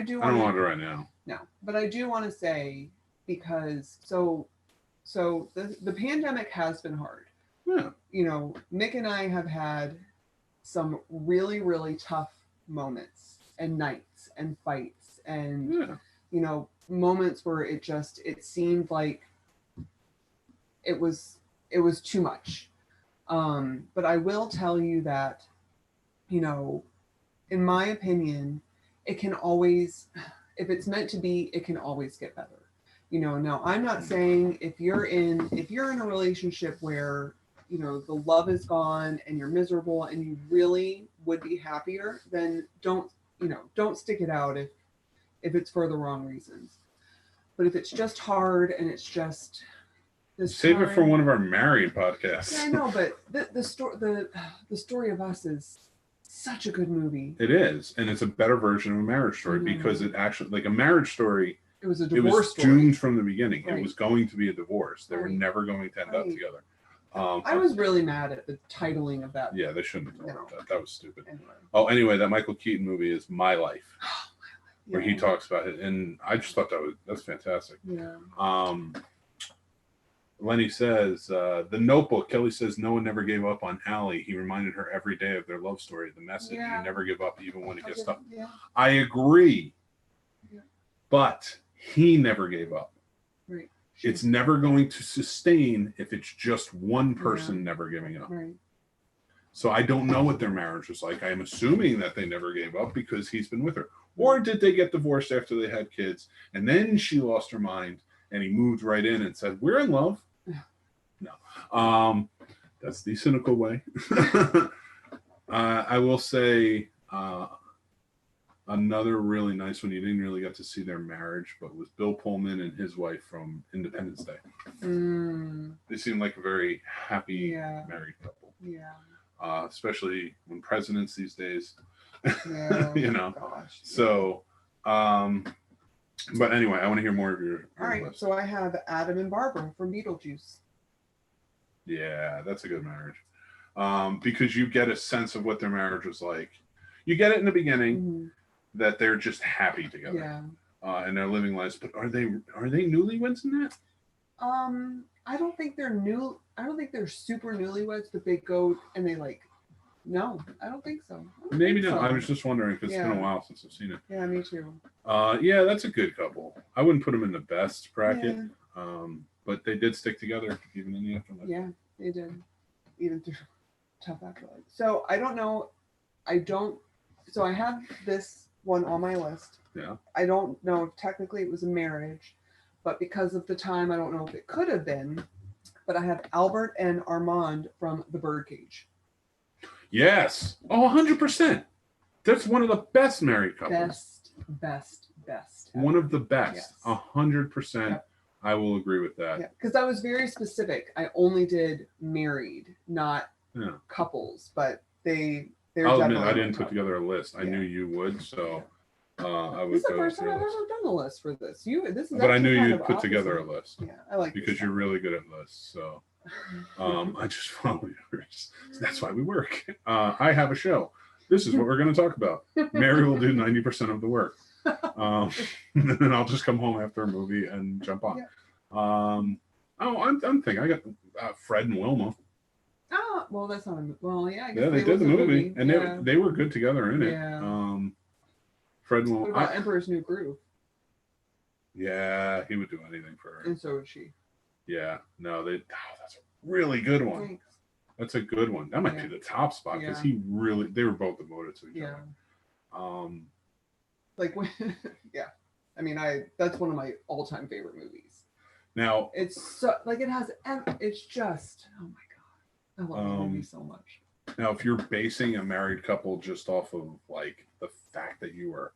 don't want to right now. No, but I do want to say because so the pandemic has been hard. Yeah. You know, Mick and I have had some really, really tough moments and nights and fights and you know, moments where it seemed like it was too much. But I will tell you that, you know, in my opinion, it can always, if it's meant to be, it can always get better. You know, now I'm not saying if you're in a relationship where, you know, the love is gone and you're miserable and you really would be happier, then don't stick it out if it's for the wrong reasons. But if it's just hard and it's just save it for one of our married podcasts. Yeah, I know, but the Story of Us is such a good movie. It is, and it's a better version of a marriage story because it actually, like a marriage story, it was a divorce story. Doomed from the beginning. Right. It was going to be a divorce. They were never going to end up together. I was really mad at the titling of that. Yeah, they shouldn't have done that. That was stupid. Anyway. That Michael Keaton movie is My Life, where he talks about it, and I just thought that's fantastic. Yeah. Lenny says, The Notebook. Kelly says, no one never gave up on Allie. He reminded her every day of their love story. The message, you never give up even when it gets tough. Yeah. I agree. Yeah. But he never gave up. Right. It's never going to sustain if it's just one person never giving up. Right. So I don't know what their marriage was like. I'm assuming that they never gave up because he's been with her. Or did they get divorced after they had kids and then she lost her mind and he moved right in and said, we're in love? No. That's the cynical way. I will say another really nice one. You didn't really get to see their marriage, but was Bill Pullman and his wife from Independence Day. They seem like a very happy married couple. Yeah. Especially when presidents these days. Yeah. You know. Gosh. So, but anyway, I want to hear more of your All right. list. So I have Adam and Barbara from Beetlejuice. Yeah, that's a good marriage. Because you get a sense of what their marriage was like. You get it in the beginning that they're just happy together. Yeah. And they're living lives. But are they newlyweds in that? I don't think they're new. I don't think they're super newlyweds, but they go and they like. No, I don't think so. Maybe not. I was just wondering because it's been a while since I've seen it. Yeah, me too. Yeah, that's a good couple. I wouldn't put them in the best bracket. But they did stick together even in the afterlife. Yeah, they did. Even through tough afterlife. So I don't know. So I have this one on my list. Yeah. I don't know if technically it was a marriage, but because of the time, I don't know if it could have been. But I have Albert and Armand from The Birdcage. Yes. Oh, 100%. That's one of the best married couples. Best. One of the best. 100%. Yep. I will agree with that. Yeah, because I was very specific. I only did married, not couples, but they're I'll admit, I didn't put together a list. I knew you would, so I would. This is the first time I've ever done a list for this. But I knew you'd put together a list. Yeah, I like because you're really good at lists. So I just follow yours. That's why we work. I have a show. This is what we're going to talk about. Mary will do 90% of the work. And then I'll just come home after a movie and jump on. I'm thinking I got Fred and Wilma. Oh, well, that's not a I guess they did the movie and they were good together in it. Fred and Wilma. What about Emperor's New Groove? Yeah, he would do anything for her. And so would she. Yeah, no, that's a really good one. Thanks. That's a good one. That might be the top spot because they were both devoted to each other. Like when, I mean, that's one of my all-time favorite movies. Now it's so like it's just oh my god, I love this movie so much. Now, if you're basing a married couple just off of like the fact that you are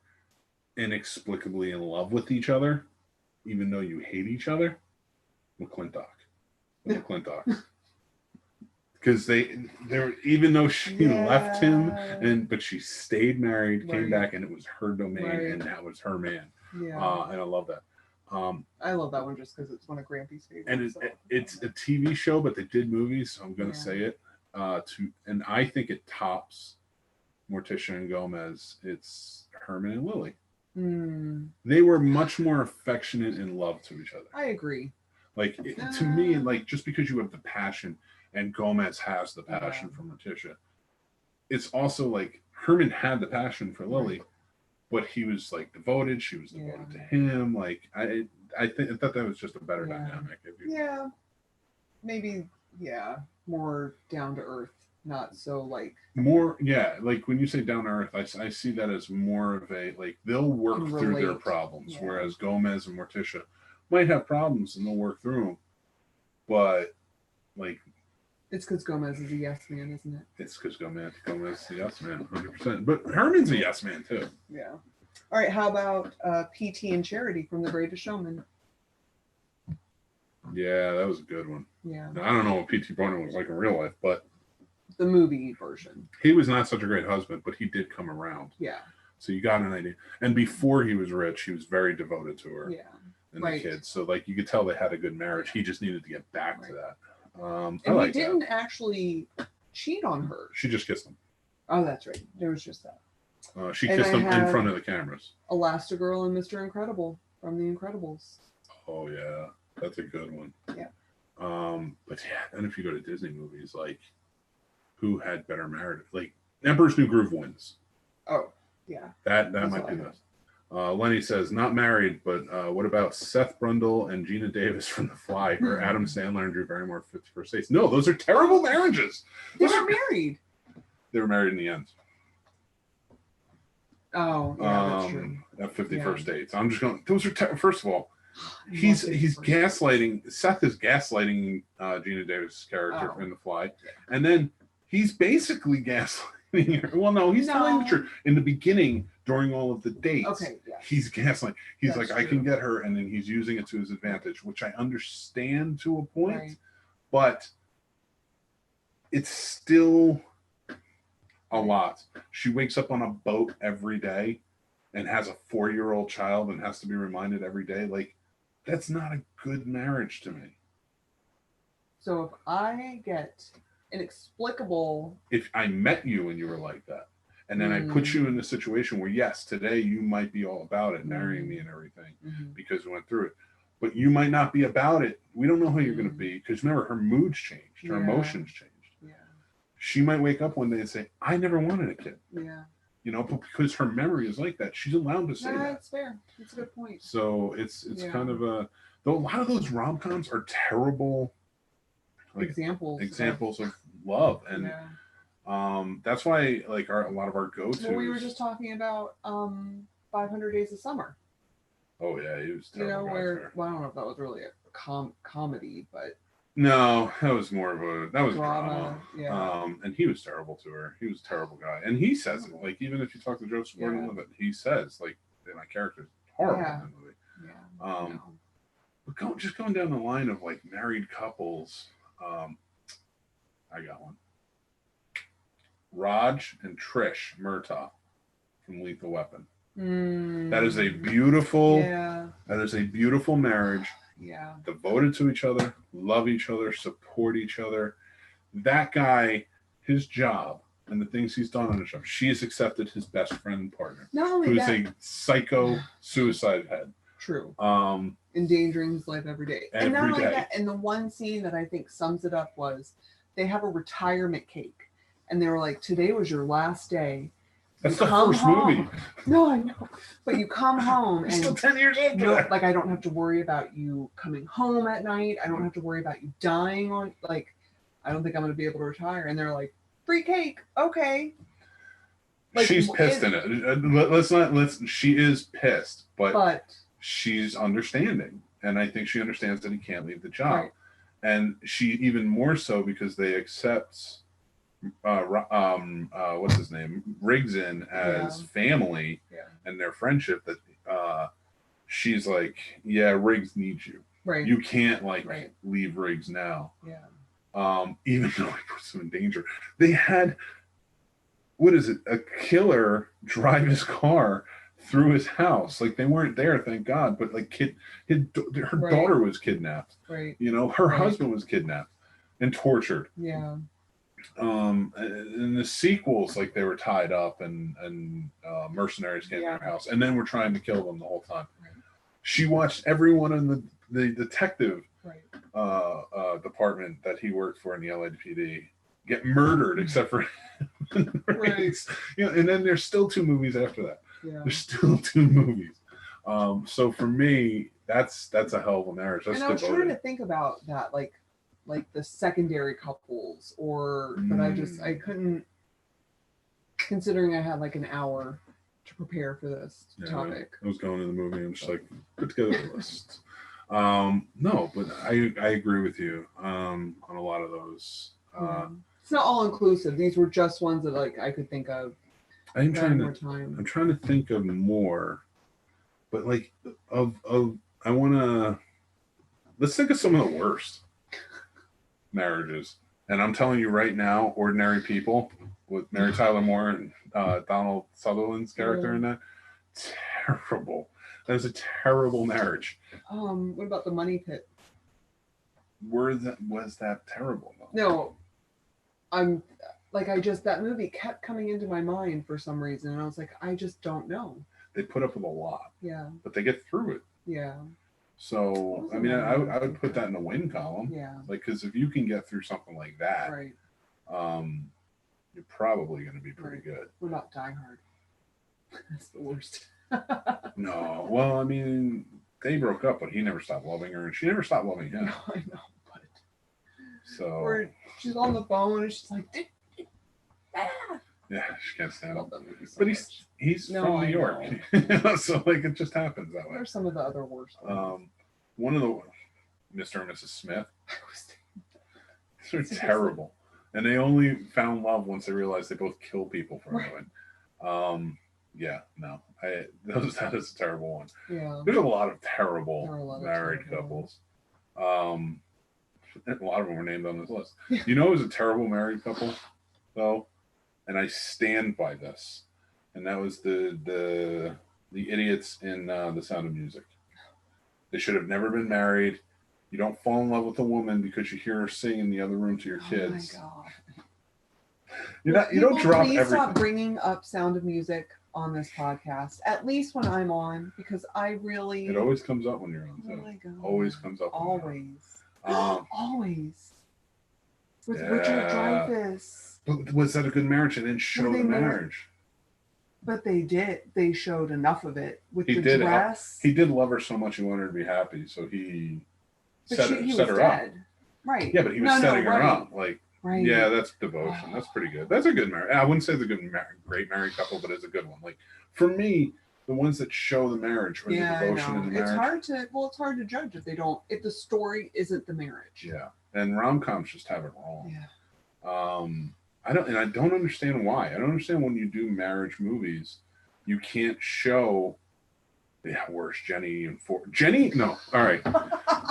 inexplicably in love with each other, even though you hate each other, McClintock. Because they're even though she left him but she stayed married, came back, and it was her domain, and that was her man. And I love that. I love that one just because it's one of Grampy's favorites. And it's a TV show, but they did movies, so I'm gonna say it. And I think it tops Morticia and Gomez. It's Herman and Lily. They were much more affectionate and love to each other. I agree. Like to me, like just because you have the passion, and Gomez has the passion for Morticia, it's also like Herman had the passion for Lily, but he was like devoted. She was devoted to him. Like I thought that was just a better dynamic. Maybe more down to earth, not so like more. Yeah, like when you say down to earth, I see that as more of a like they'll work through their problems, whereas Gomez and Morticia might have problems and they'll work through them, but like. It's because Gomez is a yes man, isn't it? It's because Gomez is a yes man, 100%. But Herman's a yes man too. Yeah. All right. How about PT and Charity from The Greatest Showman? Yeah, that was a good one. Yeah. Now, I don't know what P.T. Barnum was like in real life, but the movie version. He was not such a great husband, but he did come around. Yeah. So you got an idea. And before he was rich, he was very devoted to her. Yeah. And the kids. So like you could tell they had a good marriage. He just needed to get back to that. And he didn't actually cheat on her. She just kissed him. Oh, that's right. There was just that. She kissed him in front of the cameras. Elastigirl and Mr. Incredible from The Incredibles. Oh yeah, that's a good one. Yeah. But yeah, and if you go to Disney movies, like who had better marriage? Like Emperor's New Groove wins. Oh, yeah. That That's might all be I the. have. Lenny says not married, but what about Seth Brundle and Gina Davis from The Fly, or Adam Sandler and Drew Barrymore 51st Dates? No, those are terrible marriages. They Those were are- married. They were married in the end. Oh, yeah, that's true. At 51st Dates. I'm just going. Those are first of all, I he's love 51st Dates. gaslighting. Seth is gaslighting Gina Davis' character Oh. in The Fly, and then he's basically gaslighting her. Well, no, he's telling the truth in the beginning during all of the dates. Okay, yeah. He's gaslighting. He's That's like, I true. can get her, and then he's using it to his advantage, which I understand to a point, Right. but it's still a lot. She wakes up on a boat every day and has a 4-year-old child and has to be reminded every day. Like, that's not a good marriage to me. So if I get inexplicable, If I met you and you were like that, and then I put you in a situation where, yes, today you might be all about it, marrying me and everything, because we went through it, but you might not be about it. We don't know how you're going to be, because remember, her moods changed, her emotions changed. Yeah. She might wake up one day and say, I never wanted a kid. Yeah. You know, but because her memory is like that, she's allowed to say that. That's fair. That's a good point. So it's kind of though a lot of those rom-coms are terrible, like, examples of love, and that's why like a lot of our go-tos. Well, we were just talking about 500 Days of Summer. Oh yeah, he was terrible. I don't know if that was really a comedy, but no, that was more of a drama. Yeah. And he was terrible to her. He was a terrible guy, and he says it. Like, even if you talk to Joseph Gordon-Levitt, he says like my character's horrible in the movie. Yeah. But just going down the line of like married couples, I got one. Raj and Trish Murtaugh from Lethal Weapon. That is a beautiful. Yeah. That is a beautiful marriage. Yeah. Devoted to each other, love each other, support each other. That guy, his job and the things he's done on the show, she has accepted his best friend and partner, Not only who's that, a psycho suicide head. True. Endangering his life every day. And not only that, and the one scene that I think sums it up was they have a retirement cake, and they were like, "Today was your last day." That's the first movie. No, I know. But you come home and still 10 years after that. Like, I don't have to worry about you coming home at night. I don't have to worry about you dying on, like, I don't think I'm going to be able to retire. And they're like, free cake. Okay. Like, she's pissed in it. She is pissed, but she's understanding. And I think she understands that he can't leave the job. Right. And she even more so because they accept what's his name, Riggs in as family and their friendship, that she's like, yeah, Riggs needs you. Right. You can't leave Riggs now. Yeah. Even though he puts him in danger. They had, what is it, a killer drive his car through his house. Like, they weren't there, thank God, but like her daughter was kidnapped. Right. You know, her husband was kidnapped and tortured. Yeah. In the sequels, like, they were tied up and mercenaries came to their house and then were trying to kill them the whole time. Right. She watched everyone in the detective department that he worked for in the LAPD get murdered except for right. You know, and then there's still 2 movies after that. Yeah. There's still 2 movies. So for me, that's a hell of a marriage. That's and I was trying to think about that, like the secondary couples, but I couldn't, considering I had like an hour to prepare for this topic. I was going to the movie and I'm just like, put together a list. No, but I agree with you on a lot of those. It's not all inclusive. These were just ones that like I could think of. I'm trying to think of more, but like I want to, let's think of some of the worst marriages. And I'm telling you right now, Ordinary People with Mary Tyler Moore and Donald Sutherland's character in that, terrible. That is a terrible marriage. What about The Money Pit? Was that terrible though? No, that movie kept coming into my mind for some reason, and I was like, I just don't know. They put up with a lot. Yeah. But they get through it. Yeah. So I mean, I would put that in the win column. Yeah. Like, because if you can get through something like that, Right. you're probably going to be pretty good. What about Die Hard? That's the worst. No, well, I mean, they broke up, but he never stopped loving her, and she never stopped loving him. No, I know, but So or she's on the phone and she's like, yeah, she can't stand him. So But much. he's No, from New I York, so like it just happens that way. What are some of the other worst ones? One of the Mr. and Mrs. Smith, they're terrible, and they only found love once they realized they both kill people for a living. Yeah, no, that is a terrible one. Yeah, There's a lot of terrible married terrible couples. A lot of them were named on this list. You know, it was a terrible married couple, though, and I stand by this. And that was the idiots in The Sound of Music. They should have never been married. You don't fall in love with a woman because you hear her sing in the other room to your kids. Oh my God. You don't drop please everything. Stop bringing up Sound of Music on this podcast, at least when I'm on, because I really. It always comes up when you're on. Oh my God. Always comes up. Always. Always. With Richard Dreyfuss. But was that a good marriage? They didn't show the marriage. But they did. They showed enough of it with the dress. He did love her so much he wanted her to be happy, so he set her dead. up. Right. Yeah, but he was setting her up. Like, right. Yeah, that's devotion. That's pretty good. That's a good marriage. I wouldn't say it's a great married couple, but it's a good one. Like, for me, the ones that show the marriage or the devotion in the marriage. It's hard to judge if the story isn't the marriage. Yeah. And rom-coms just have it wrong. Yeah. I don't understand why. I don't understand when you do marriage movies, you can't show worse Jenny. No. All right.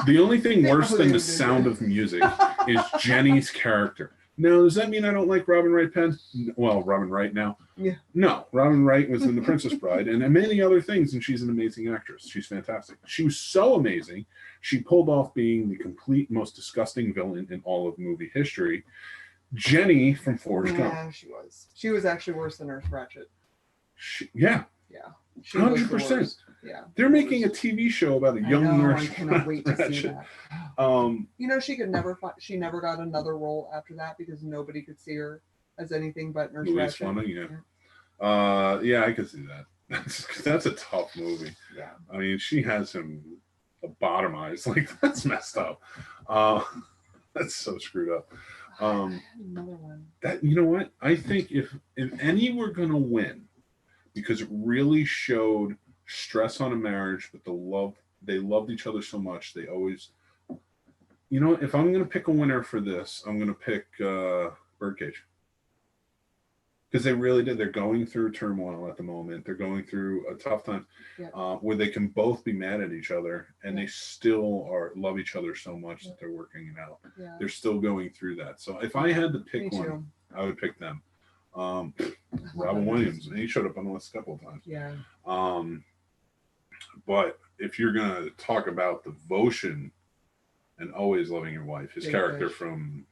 The only thing worse than The Sound of Music is Jenny's character. Now, does that mean I don't like Robin Wright Penn? Well, Robin Wright now. Yeah. No, Robin Wright was in The Princess Bride and many other things, and she's an amazing actress. She's fantastic. She was so amazing. She pulled off being the complete most disgusting villain in all of movie history. Jenny from Forrest Gump. Yeah, she was. She was actually worse than Nurse Ratched. Yeah. 100%. Yeah. They're making a TV show about a young nurse. I cannot wait to see that. You know, she never got another role after that because nobody could see her as anything but Nurse Ratched. Yeah, I could see that. That's a tough movie. Yeah. I mean, she has him lobotomized. Like, that's messed up. That's so screwed up. Another one. That, you know what? I think if any were gonna win, because it really showed stress on a marriage, but they loved each other so much. They always, you know, if I'm going to pick a winner for this, I'm going to pick Birdcage. Because they really did. They're going through turmoil at the moment. They're going through a tough time where they can both be mad at each other and they still love each other so much that they're working it out. Yeah. They're still going through that. So if I had to pick one, I would pick them. Robin Williams, and he showed up on the list a couple of times. Yeah. But if you're gonna talk about devotion and always loving your wife, his character from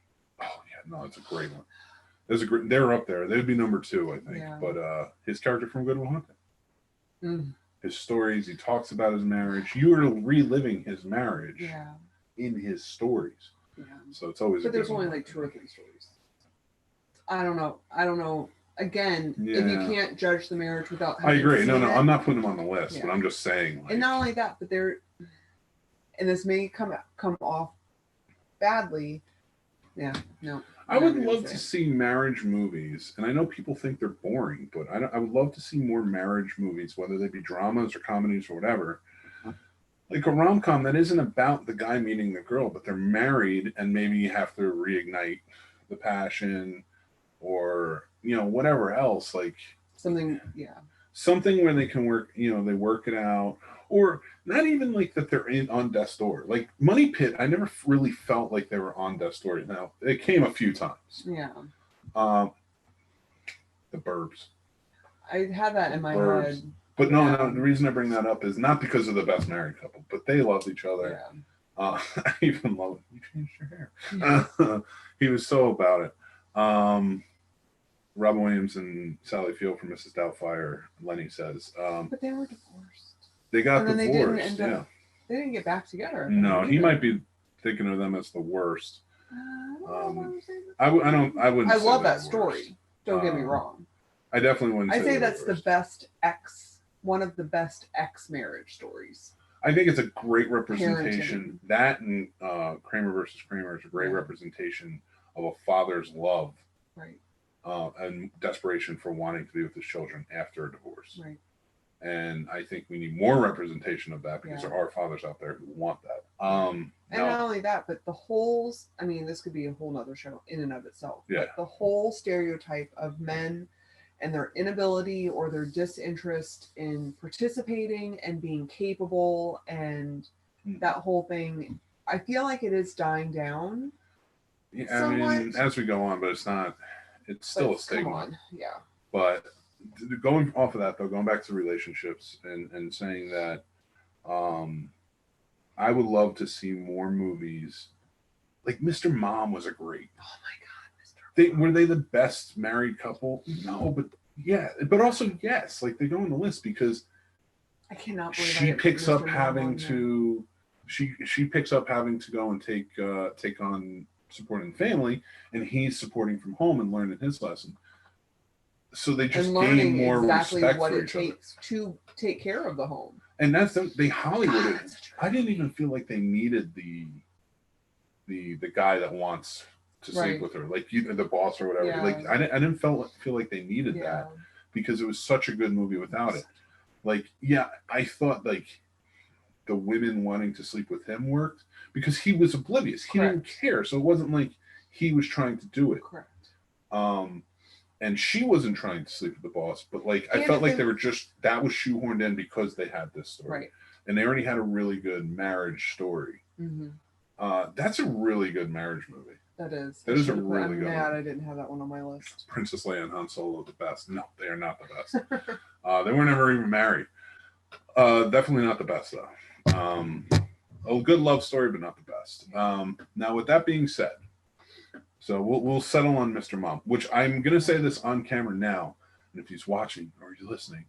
it's a great one. They're up there. They'd be number 2, I think. Yeah. But his character from Good Will Hunting. His stories, he talks about his marriage. You are reliving his marriage in his stories. Yeah. So it's always. But there's only like 2 or 3 stories. I don't know. Again, if you can't judge the marriage without I agree. No, I'm not putting them on the list, but I'm just saying. And not only that, but and this may come off badly. Yeah, no. I would love to see marriage movies, and I know people think they're boring, but I would love to see more marriage movies, whether they be dramas or comedies or whatever. Like a rom-com that isn't about the guy meeting the girl, but they're married, and maybe you have to reignite the passion, or whatever else, like something where they can work, they work it out, or not even like that they're on death's door. Like Money Pit, I never really felt like they were on death's door. Now it came a few times. Yeah. The Burbs. I had that in my head. But no, the reason I bring that up is not because of the best married couple, but they loved each other. Yeah. I even love it. You changed your hair. Yeah. He was so about it. Robin Williams and Sally Field from Mrs. Doubtfire, Lenny says. But they were divorced. They got divorced. They didn't get back together. No, he might be thinking of them as the worst. I wouldn't. I say love they're that the story. worst. Don't get me wrong. I definitely wouldn't. I say they're that's the worst. best one of the best marriage stories. I think it's a great representation. Parenting. That and Kramer versus Kramer is a great representation of a father's love, right, and desperation for wanting to be with his children after a divorce. Right. And I think we need more representation of that because there are fathers out there who want that. And not only that, but the whole, I mean, this could be a whole nother show in and of itself. Yeah. But the whole stereotype of men and their inability or their disinterest in participating and being capable and that whole thing, I feel like it is dying down. Yeah, somewhat. I mean, as we go on, but it's not, it's still a stigma. Come on. Yeah. But going off of that, though, going back to relationships and saying that I would love to see more movies. Like Mr. Mom was a great. Oh my God, Mr. Were they the best married couple? No, but yeah, but also yes, like they go on the list because I cannot believe she picks up having to. She picks up having to go and take on supporting family, and he's supporting from home and learning his lesson. So they just gain more exactly respect what for it each takes to take care of the home. And that's they Hollywooded. I didn't even feel like they needed the guy that wants to sleep with her, like the boss or whatever. Yeah. Like I didn't feel like they needed that because it was such a good movie without it. Like I thought like the women wanting to sleep with him worked because he was oblivious. He didn't care, so it wasn't like he was trying to do it. Correct. And she wasn't trying to sleep with the boss, but like I felt like they were just that was shoehorned in because they had this story, right? And they already had a really good marriage story. Mm-hmm. That's a really good marriage movie. That is. That is a really I'm good mad one. I didn't have that one on my list. Princess Leia and Han Solo, the best. No, they are not the best. They were never even married. Definitely not the best though. A good love story, but not the best. Now, with that being said, so we'll settle on Mr. Mom, which I'm gonna say this on camera now, and if he's watching or you're listening,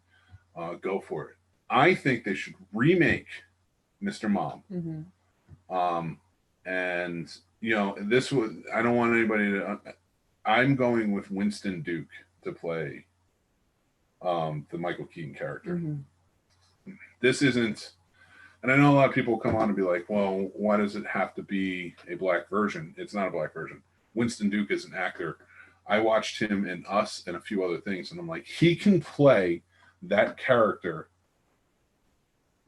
go for it. I think they should remake Mr. Mom. Mm-hmm. And this was I don't want anybody to. I'm going with Winston Duke to play the Michael Keaton character. Mm-hmm. This isn't. And I know a lot of people come on and be like, well, why does it have to be a black version? It's not a black version. Winston Duke is an actor. I watched him in Us and a few other things, and I'm like, he can play that character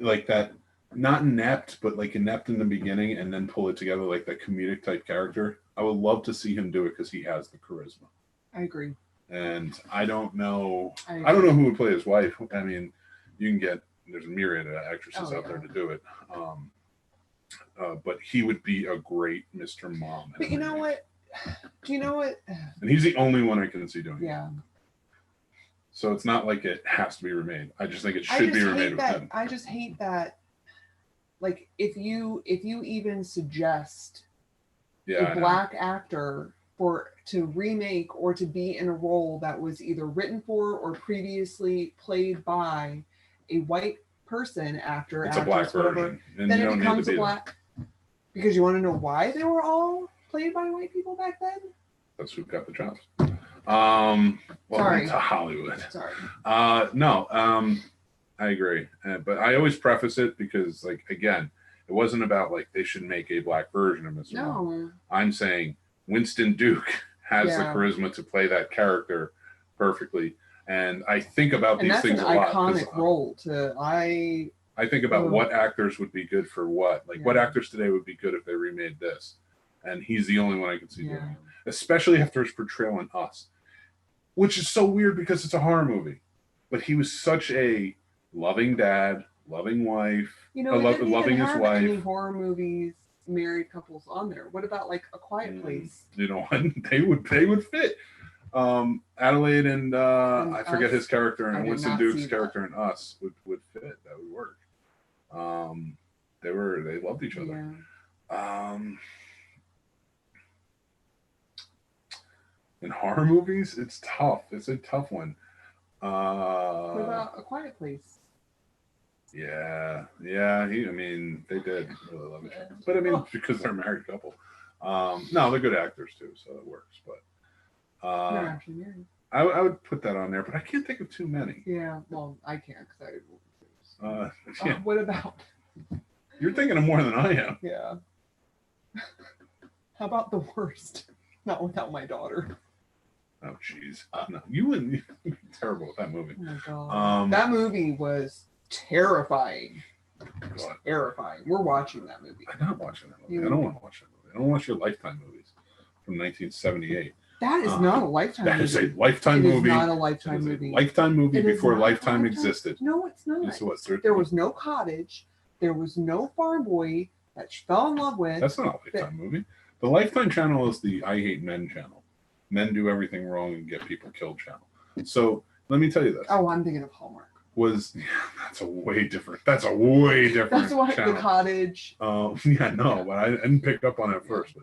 like that, not inept, but like inept in the beginning and then pull it together like that comedic type character. I would love to see him do it because he has the charisma. I agree. And I don't know who would play his wife. I mean, you can get, there's a myriad of actresses out there to do it. But he would be a great Mr. Mom. But you know what? Do you know what? And he's the only one I can see doing it. Yeah. So it's not like it has to be remade. I just think it should be remade with him. I just hate that. Like if you even suggest a black actor to remake or to be in a role that was either written for or previously played by a white person, actor, it's actress, a black whatever, version. And then it becomes a black. Because you want to know why they were all played by white people back then? That's who got the jobs. Welcome Sorry. to Hollywood. Sorry. No, I agree. But I always preface it because, like, again, it wasn't about, like, they should make a black version of Mr. Mom. I'm saying Winston Duke has the charisma to play that character perfectly. And I think about these things a lot. That's an iconic role I think about what actors would be good for what. Like, what actors today would be good if they remade this? And he's the only one I can see doing it. Especially after his portrayal in Us. Which is so weird because it's a horror movie. But he was such a loving dad, loving wife, loving his wife. Any horror movies, married couples on there? What about like A Quiet Place? You know what? They would fit. Adelaide and I forget his character, and Winston Duke's character in Us would fit. That would work. They loved each other. Yeah. In horror movies, it's tough. It's a tough one. What about A Quiet Place? Yeah. I mean, they did really love each other. But I mean, because they're a married couple. No, they're good actors too, so it works. But They're actually married. I would put that on there, but I can't think of too many. Yeah, well, I can't because Yeah. what about? You're thinking of more than I am. Yeah. How about the worst? Not without my daughter. Oh, jeez. No, you wouldn't be terrible with that movie. Oh my god. That movie was terrifying. God. Terrifying. We're watching that movie. I'm not watching that movie. I don't want to watch that movie. I don't watch your Lifetime movies from 1978. That is not a Lifetime movie. That is a Lifetime movie. It is not a Lifetime movie. Lifetime movie It is before not Lifetime existed. No, it's not. It's what, 13? There was no cottage. There was no farm boy that she fell in love with. That's not a Lifetime movie. The Lifetime channel is the I Hate Men channel. Men do everything wrong and get people killed channel. So let me tell you this. Oh, I'm thinking of Hallmark. That's a way different. That's why channel. The cottage. Yeah, no, but I didn't pick up on it at first.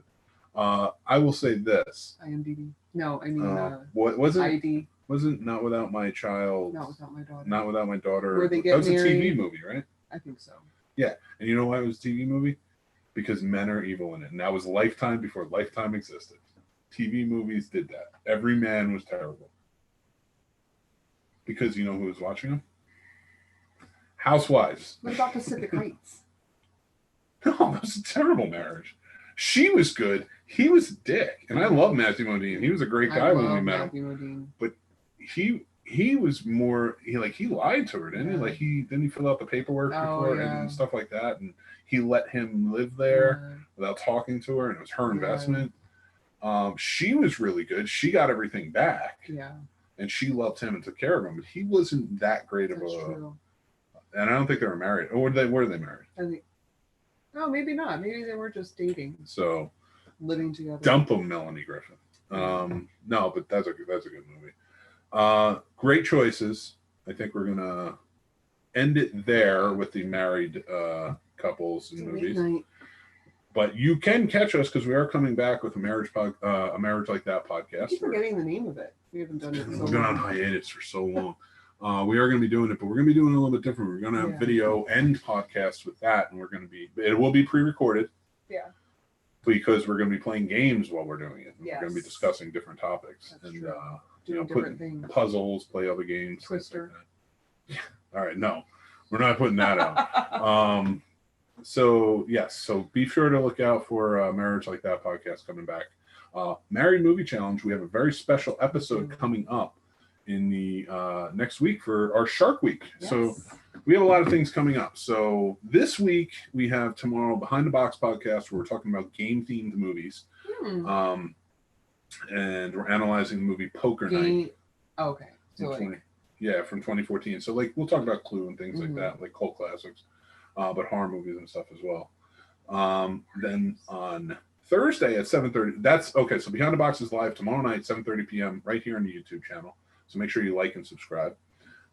But I will say this. IMDb. No, I mean what was it? ID. Wasn't Not Without My Child? Not Without My Daughter. Not Without My Daughter. Where they get that was married. a TV movie, right? I think so. Yeah, and you know why it was a TV movie? Because men are evil in it, and that was Lifetime before Lifetime existed. TV movies did that. Every man was terrible. Because you know who was watching them? Housewives. What about Pacific Heights? No, that was a terrible marriage. She was good. He was a dick. And I love Matthew Modine. He was a great guy when we met him. But he was more he lied to her, didn't he? Like he fill out the paperwork for her and stuff like that. And he let him live there without talking to her, and it was her investment. She was really good. She got everything back. Yeah. And she loved him and took care of him. But he wasn't that great of a and I don't think they were married. Or were they married? No, maybe not. Maybe they were just dating. So living together. Dump them, Melanie Griffin. No, but that's a good movie. Great choices. I think we're gonna end it there with the married couples and movies. Night. But you can catch us because we are coming back with a marriage like that podcast. I keep forgetting the name of it. We haven't done it. We've been on hiatus for so long. We are going to be doing it, but we're going to be doing it a little bit different. We're going to have video and podcasts with that, and it will be pre-recorded. Yeah. Because we're going to be playing games while we're doing it. Yes. We're going to be discussing different topics. That's and doing different things. Puzzles, play other games. Twister. Like all right, no. We're not putting that out. So be sure to look out for Marriage Like That podcast coming back. Married Movie Challenge, we have a very special episode coming up in the next week for our Shark Week. Yes. So we have a lot of things coming up. So this week we have tomorrow Behind the Box podcast where we're talking about game themed movies. And we're analyzing the movie Poker Night. Okay. So from 2014. So we'll talk about Clue and things like that, like cult classics, but horror movies and stuff as well. Then on Thursday at 7:30, that's okay. So Behind the Box is live tomorrow night, 7:30 p.m. right here on the YouTube channel. So make sure you like and subscribe.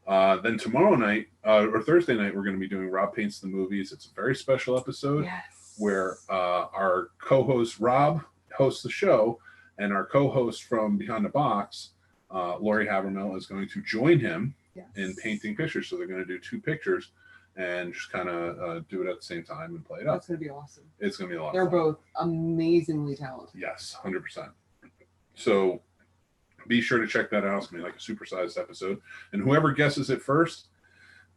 Then tomorrow night or Thursday night, we're going to be doing Rob Paints the Movies. It's a very special episode where our co-host Rob hosts the show, and our co-host from Behind the Box, Lori Havermill, is going to join him in painting pictures. So they're going to do 2 pictures and just kind of do it at the same time and play it up. That's going to be awesome. It's going to be a lot They're of fun. both amazingly talented. Yes, 100%. So be sure to check that out. It's going to be like a supersized episode. And whoever guesses it first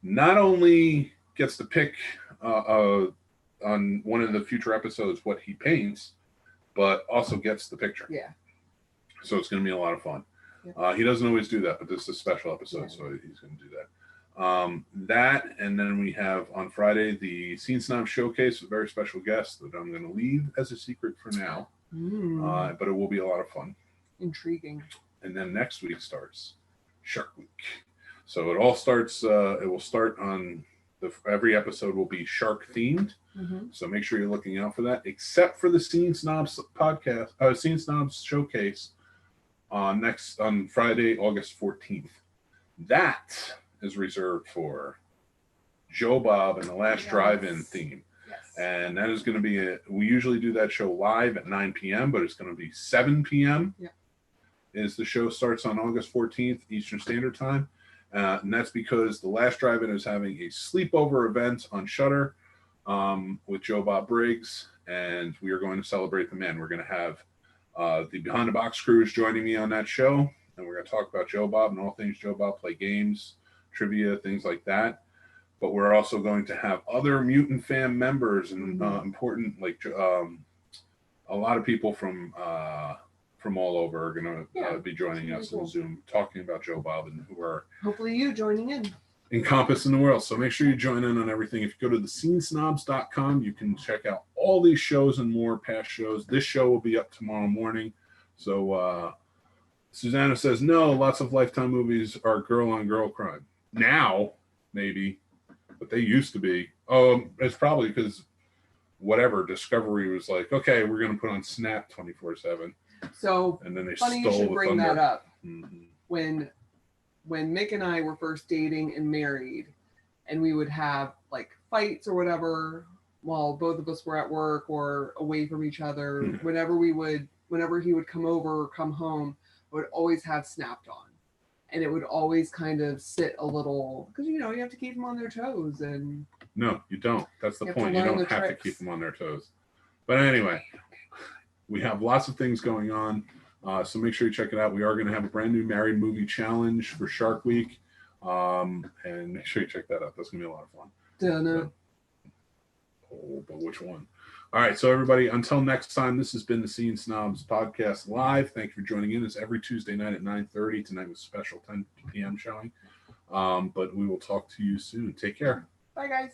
not only gets to pick on one of the future episodes what he paints, but also gets the picture. Yeah. So it's going to be a lot of fun. Yeah. He doesn't always do that, but this is a special episode, so he's going to do that. That, and then we have on Friday the Snob showcase with a very special guest that I'm going to leave as a secret for now. But it will be a lot of fun. Intriguing. And then next week starts Shark Week. So it all starts, it will start on every episode will be shark themed. So make sure you're looking out for that, except for the Snobs podcast, Snobs showcase on Friday, August 14th. That is reserved for Joe Bob and the Last Drive-In theme. And that is going to be we usually do that show live at 9 p.m., but it's going to be 7 p.m. Is the show starts on August 14th, Eastern Standard Time. And that's because The Last Drive-In is having a sleepover event on Shudder with Joe Bob Briggs, and we are going to celebrate the man. We're going to have the Behind the Box crews joining me on that show, and we're going to talk about Joe Bob and all things Joe Bob, play games, trivia, things like that. But we're also going to have other Mutant Fam members and important, like a lot of people from all over are going to be joining us on Zoom, talking about Joe Bob and who are hopefully you joining in. encompassing the world. So make sure you join in on everything. If you go to thescenesnobs.com, you can check out all these shows and more past shows. This show will be up tomorrow morning. So Susanna says, no, lots of Lifetime movies are girl on girl crime. Now, maybe, but they used to be. It's probably because whatever, Discovery was like, okay, we're going to put on Snap 24/7. So, and then they funny stole you should the bring thunder. that up. Mm-hmm. When Mick and I were first dating and married, and we would have like fights or whatever while both of us were at work or away from each other, whenever he would come over or come home, I would always have Snapped on. And it would always kind of sit a little, because you have to keep them on their toes. And no, you don't. That's the point. You learn don't the have tricks. to keep them on their toes. But anyway, we have lots of things going on. So make sure you check it out. We are going to have a brand new Married Movie Challenge for Shark Week. And make sure you check that out. That's going to be a lot of fun. But which one? All right. So everybody, until next time, this has been the Scene Snobs podcast live. Thank you for joining in. It's every Tuesday night at 9:30. Tonight was special 10 p.m. showing. But we will talk to you soon. Take care. Bye, guys.